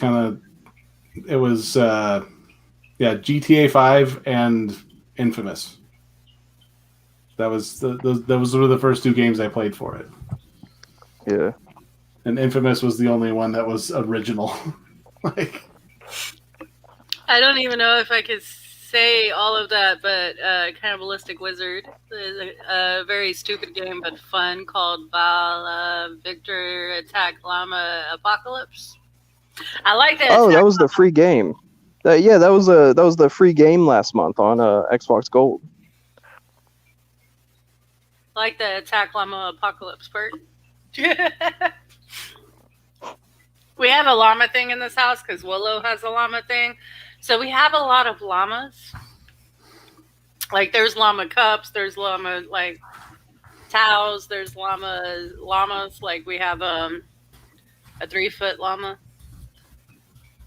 GTA 5 and Infamous. Those were the first two games I played for it. Yeah. And Infamous was the only one that was original. Like, I don't even know if I could say all of that, but Cannibalistic Wizard is a very stupid game but fun called Val Victor Attack Llama Apocalypse. I like that. Oh, that was the free game. That was the free game last month on Xbox Gold. I like the Attack Llama Apocalypse part. We have a llama thing in this house because Willow has a llama thing. So we have a lot of llamas. Like there's llama cups, there's llama like towels, there's llamas. Like we have a 3-foot llama,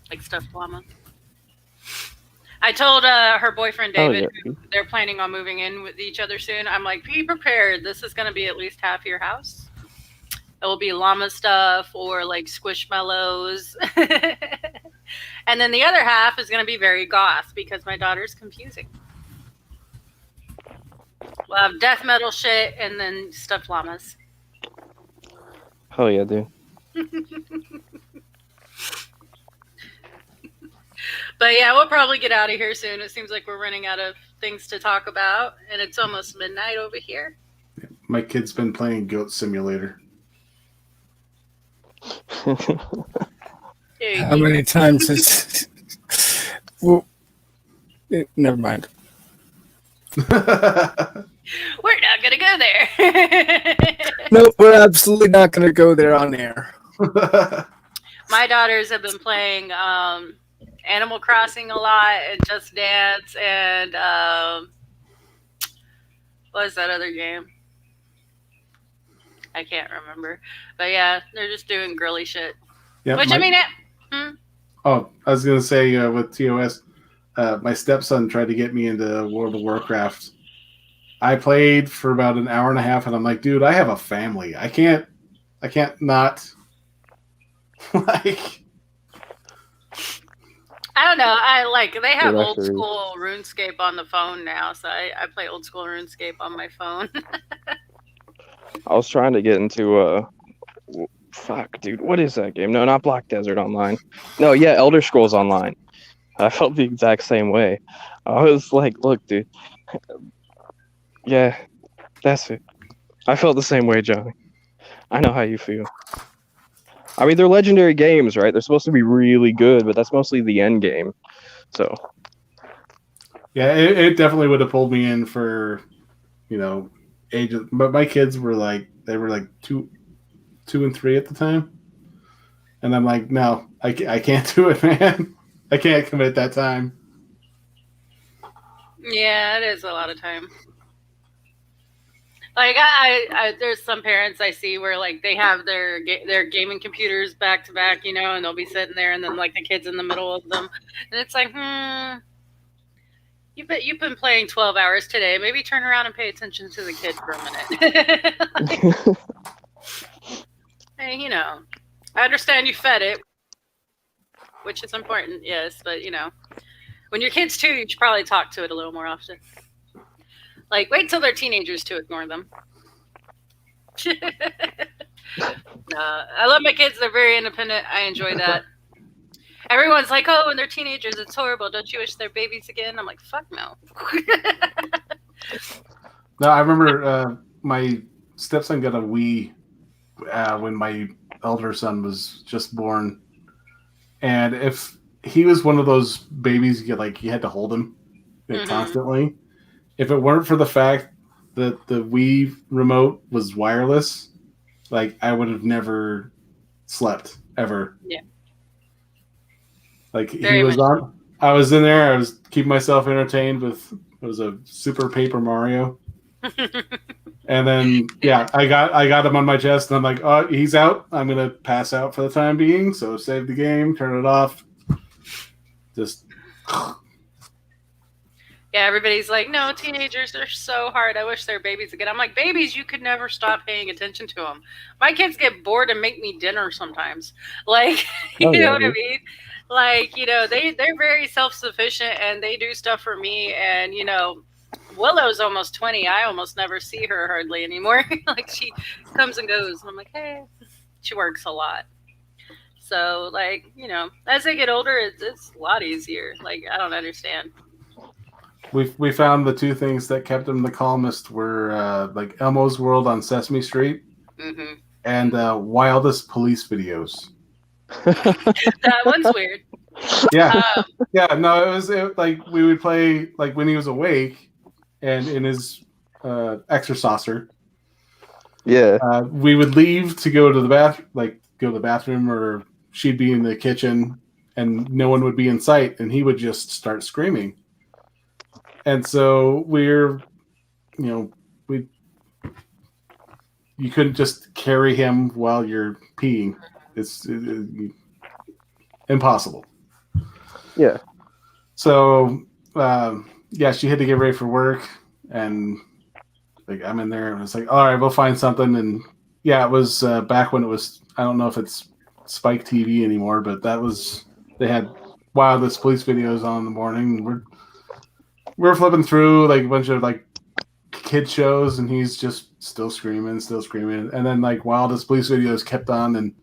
like stuffed llama. I told her boyfriend David, who they're planning on moving in with each other soon. I'm like, be prepared. This is going to be at least half your house. It will be llama stuff or like squishmallows. And then the other half is going to be very goth because my daughter's confusing. We'll have death metal shit and then stuffed llamas. Hell yeah, dude. But yeah, we'll probably get out of here soon. It seems like we're running out of things to talk about, and it's almost midnight over here. my kid's been playing Goat Simulator. How many times has... well, never mind. We're not going to go there. No, we're absolutely not going to go there on air. My daughters have been playing Animal Crossing a lot and Just Dance and what is that other game? I can't remember. But yeah, they're just doing girly shit. Yeah, Which, I mean, Oh, I was going to say with TOS, my stepson tried to get me into World of Warcraft. I played for about an hour and a half, and I'm like, dude, I have a family. I can't not like. I don't know. They have old school RuneScape on the phone now, so I play old school RuneScape on my phone. I was trying to get into fuck, dude, what is that game? No, not Black Desert Online. No, yeah, Elder Scrolls Online. I felt the exact same way. I was like, look, dude. Yeah, that's it. I felt the same way, Johnny. I know how you feel. I mean, they're legendary games, right? They're supposed to be really good, but that's mostly the end game. So Yeah, it definitely would have pulled me in for, ages. But my kids were like, they were like 2 and 3 at the time. And I'm like, no, I can't do it, man. I can't commit that time. Yeah, it is a lot of time. Like I there's some parents I see where like they have their gaming computers back to back, and they'll be sitting there, and then like the kids in the middle of them, and it's like, you've been playing 12 hours today. Maybe turn around and pay attention to the kid for a minute. Hey, I understand you fed it, which is important, yes, but when your kid's 2, you should probably talk to it a little more often. Like, wait till they're teenagers to ignore them. I love my kids. They're very independent. I enjoy that. Everyone's like, oh, when they're teenagers, it's horrible. Don't you wish they're babies again? I'm like, fuck no. No, I remember my stepson got a Wii when my elder son was just born. And if he was one of those babies, you had to hold him constantly. If it weren't for the fact that the Wii remote was wireless, like I would have never slept ever. Yeah. Like he was on. I was in there. I was keeping myself entertained with it was a Super Paper Mario. And then I got him on my chest, and I'm like, oh, he's out. I'm gonna pass out for the time being. So save the game, turn it off. Just. Yeah, everybody's like, no, teenagers are so hard. I wish they're babies again. I'm like, babies, you could never stop paying attention to them. My kids get bored and make me dinner sometimes. Like, you know what I mean? Like, they're very self-sufficient, and they do stuff for me. And, Willow's almost 20. I almost never see her hardly anymore. Like, she comes and goes. And I'm like, hey, she works a lot. So, like, as they get older, it's a lot easier. Like, I don't understand. We found the 2 things that kept him the calmest were like Elmo's World on Sesame Street and Wildest Police videos. That one's weird. Yeah, no, it was like we would play like when he was awake and in his exerciser. Yeah, we would leave to go to the bathroom, or she'd be in the kitchen, and no one would be in sight, and he would just start screaming. And so you couldn't just carry him while you're peeing. It's impossible. Yeah. So, she had to get ready for work, and like I'm in there, and it's like, all right, we'll find something. And it was back when it was, I don't know if it's Spike TV anymore, but they had Wildest Police videos on in the morning. And we're flipping through like a bunch of like kid shows, and he's just still screaming. And then like Wildest Police videos kept on, and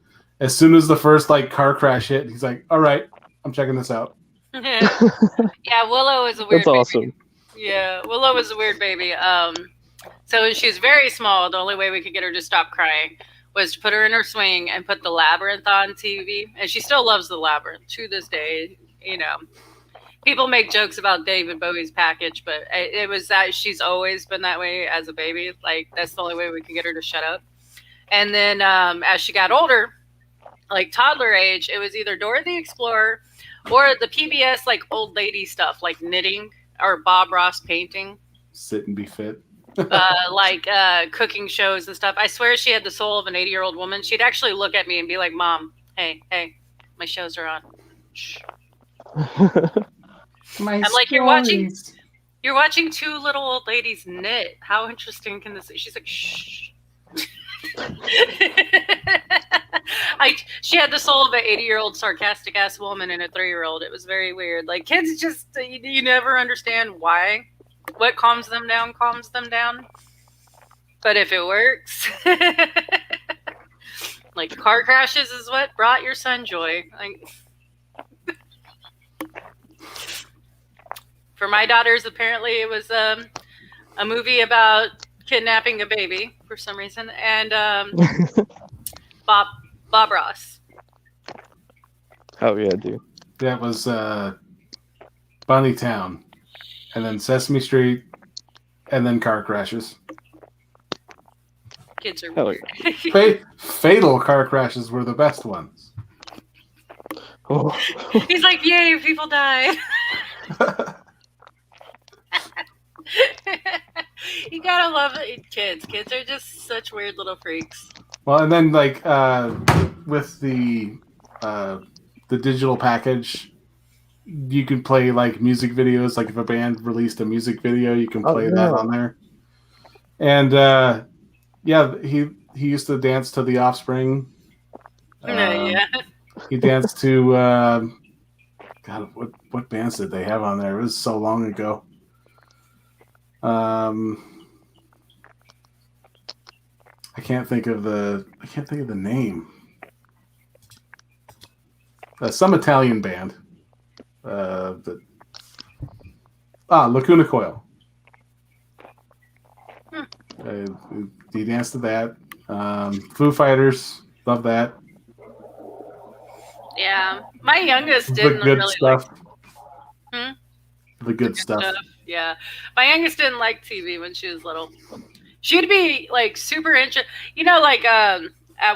as soon as the first like car crash hit, he's like, all right, I'm checking this out. Yeah, Willow is a weird That's awesome. baby. Yeah, Willow is a weird baby. So when she was very small, the only way we could get her to stop crying was to put her in her swing and put the Labyrinth on TV. And she still loves the Labyrinth to this day, People make jokes about David Bowie's Package, but it was that she's always been that way as a baby. Like, that's the only way we could get her to shut up. And then as she got older, like toddler age, it was either Dora the Explorer or the PBS, like old lady stuff, like knitting or Bob Ross painting. Sit and be fit. Like cooking shows and stuff. I swear she had the soul of an 80-year-old woman. She'd actually look at me and be like, Mom, hey, my shows are on. Shh. I'm like, you're watching 2 little old ladies knit. How interesting can this be? She's like, shh. She had the soul of an 80-year-old sarcastic ass woman and a 3-year-old. It was very weird. Like, kids just, you never understand why. What calms them down. But if it works, like car crashes is what brought your son joy. Like, for my daughters, apparently it was a movie about kidnapping a baby for some reason, and Bob Ross. Oh yeah, dude. That was Bunny Town, and then Sesame Street, and then car crashes. Kids are Hell weird. Fatal car crashes were the best ones. Oh. He's like, yay, people died. You gotta love it. Kids. Kids are just such weird little freaks. Well, and then like with the digital package, you can play like music videos. Like if a band released a music video, you can play that on there. And yeah, he used to dance to The Offspring. Yeah. He danced to God. What bands did they have on there? It was so long ago. I can't think of the name. Some Italian band. Lacuna Coil. He danced to that. Foo Fighters, love that. Yeah. My youngest The didn't good really stuff. like The good stuff. Yeah. My youngest didn't like TV when she was little. She'd be like super interested. You know, like at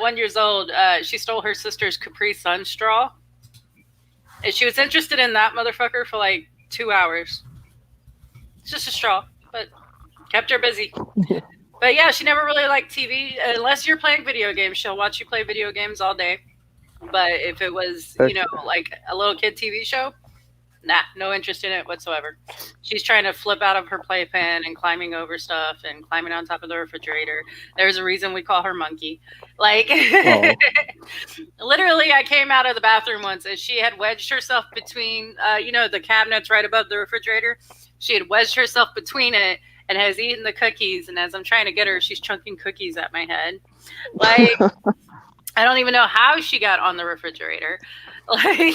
1 year old, she stole her sister's Capri Sun straw. And she was interested in that motherfucker for like 2 hours. It's just a straw, but kept her busy. But yeah, she never really liked TV. Unless you're playing video games, she'll watch you play video games all day. But if it was, you know, like a little kid TV show, nah, no interest in it whatsoever. She's trying to flip out of her playpen and climbing over stuff and climbing on top of the refrigerator. There's a reason we call her Monkey. Like, literally, I came out of the bathroom once and she had wedged herself between, you know, the cabinets right above the refrigerator. She had wedged herself between it and has eaten the cookies. And as I'm trying to get her, she's chunking cookies at my head. Like, I don't even know how she got on the refrigerator. Like,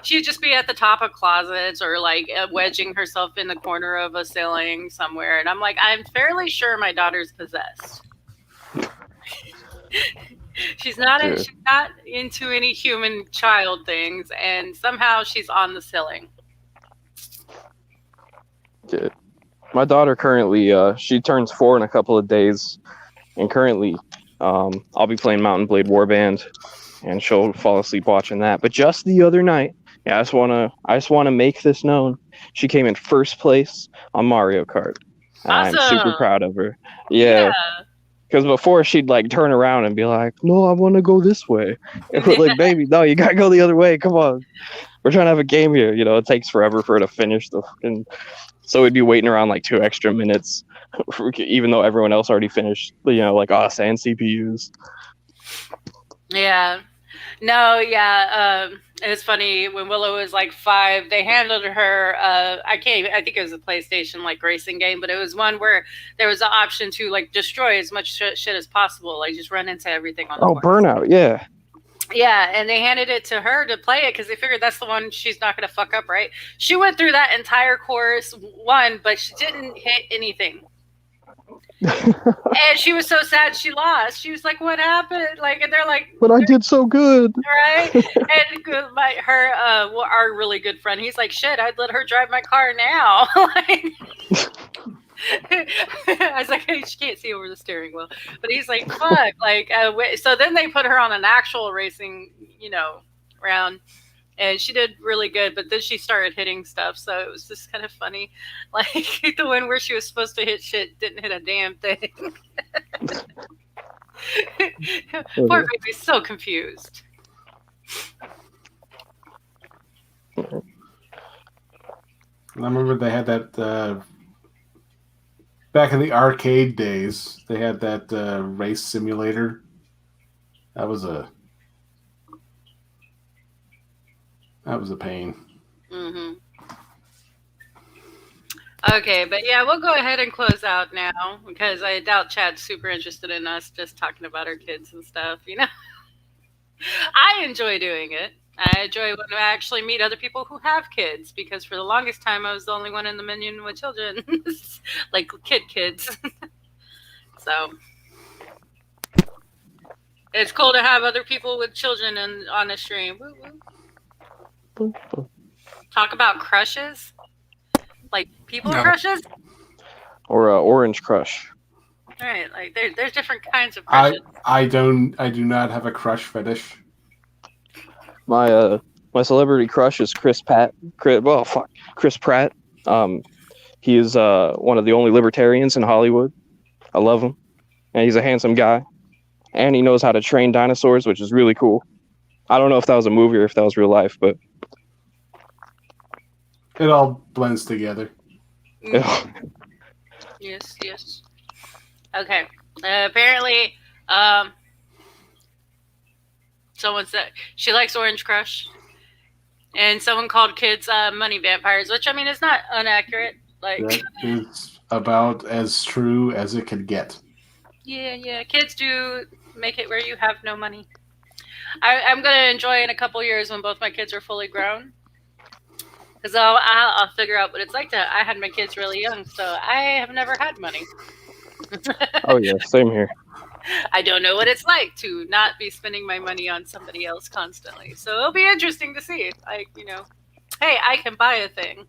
she'd just be at the top of closets or like wedging herself in the corner of a ceiling somewhere. And I'm like, I'm fairly sure my daughter's possessed. She's not into any human child things, and somehow she's on the ceiling. Yeah. My daughter currently, she turns 4 in a couple of days, and currently, I'll be playing Mountain Blade Warband, and she'll fall asleep watching that. But just the other night, yeah, I just wanna make this known. She came in first place on Mario Kart. Awesome. I'm super proud of her. Yeah. Because before she'd like turn around and be like, "No, I want to go this way." And we're like, "Baby, no, you gotta go the other way. Come on, we're trying to have a game here." You know, it takes forever for her to finish and so we'd be waiting around like 2 extra minutes, even though everyone else already finished. You know, like us and CPUs. Yeah. No, yeah. It was funny when Willow was like 5. They handed her. I think it was a PlayStation like racing game, but it was one where there was an option to like destroy as much shit as possible, like just run into everything on the course. Burnout, yeah. Yeah, and they handed it to her to play it because they figured that's the one she's not going to fuck up, right? She went through that entire course, won, but she didn't hit anything. And she was so sad she lost. She was like, "What happened?" Like, and they're like, "But I did so good." Right? And our really good friend, he's like, "Shit, I'd let her drive my car now." Like, I was like, "Hey, she can't see over the steering wheel," but he's like, "Fuck!" Like, so then they put her on an actual racing, you know, round. And she did really good, but then she started hitting stuff, so it was just kind of funny. Like, the one where she was supposed to hit shit didn't hit a damn thing. Poor baby's so confused. I remember they had that back in the arcade days. They had that race simulator. That was a pain. Mm-hmm. Okay, but yeah, we'll go ahead and close out now because I doubt Chad's super interested in us just talking about our kids and stuff, you know? I enjoy doing it. I enjoy when I actually meet other people who have kids because for the longest time I was the only one in the minion with children, like kids. So it's cool to have other people with children on the stream. Woo-woo. talk about crushes? Like people No. crushes? Or Orange Crush. Right, like there's different kinds of crushes. I do not have a crush fetish. My celebrity crush is Chris Pratt. Chris Pratt. He is one of the only libertarians in Hollywood. I love him, and he's a handsome guy, and he knows how to train dinosaurs, which is really cool. I don't know if that was a movie or if that was real life, but It all blends together. Yes, yes. Okay. Apparently, someone said she likes Orange Crush, and someone called kids money vampires, which I mean is not inaccurate. Like, That is about as true as it could get. yeah, kids do make it where you have no money. I'm gonna enjoy in a couple years when both my kids are fully grown, because I'll figure out what it's like to. I had my kids really young, so I have never had money. oh yeah, same here. I don't know what it's like to not be spending my money on somebody else constantly. So it'll be interesting to see. Like, hey, I can buy a thing.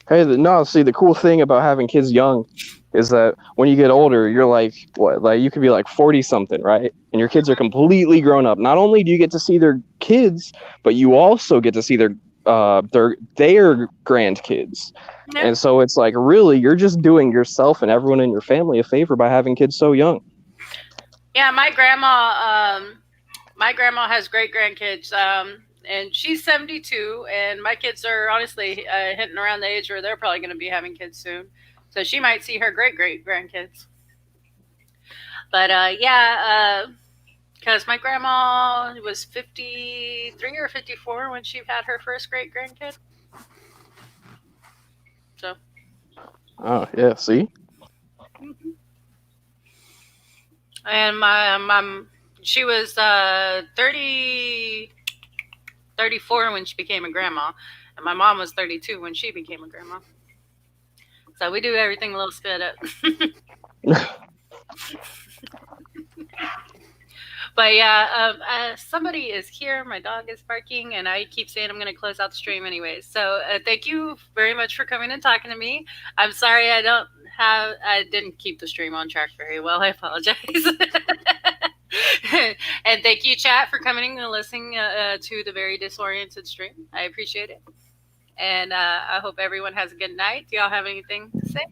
Hey, the cool thing about having kids young is that when you get older, you're like, what? Like, you could be like 40 something, right? And your kids are completely grown up. Not only do you get to see their kids, but you also get to see their grandkids. Yeah. And so it's like, really, you're just doing yourself and everyone in your family a favor by having kids so young. Yeah, my grandma has great grandkids. And she's 72, and my kids are honestly hitting around the age where they're probably going to be having kids soon. So she might see her great grandkids. But because my grandma was 53 or 54 when she had her first great grandkid. So. Oh yeah, see. And my mom, she was 34 when she became a grandma, and my mom was 32 when she became a grandma. So we do everything a little sped up. But yeah, somebody is here. My dog is barking, and I keep saying I'm going to close out the stream anyways. So thank you very much for coming and talking to me. I'm sorry I didn't keep the stream on track very well. I apologize. And thank you, chat, for coming and listening to the very disoriented stream. I appreciate it. And I hope everyone has a good night. Do y'all have anything to say?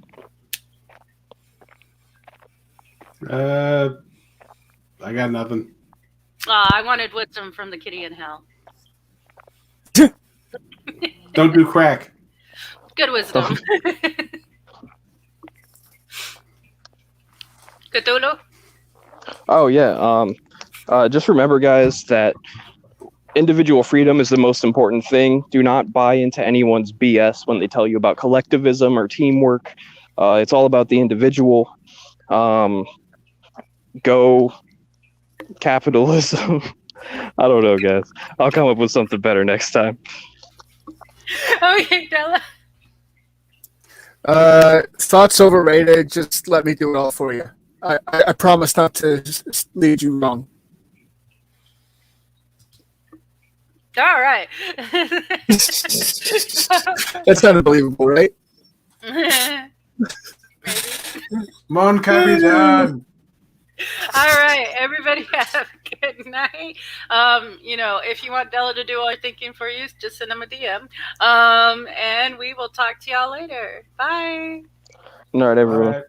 I got nothing. I wanted wisdom from the kitty in hell. Don't do crack. Good wisdom. Cthulhu? Oh yeah. Just remember, guys, that individual freedom is the most important thing. Do not buy into anyone's BS when they tell you about collectivism or teamwork. It's all about the individual. Go capitalism. I don't know, guys. I'll come up with something better next time. Okay, Della. Thoughts overrated. Just let me do it all for you. I promise not to lead you wrong. All right. That's unbelievable, right? Mon Capitan. All right, everybody have a good night. If you want Della to do all your thinking for you, just send them a DM. And we will talk to y'all later. Bye. All right, everyone. All right.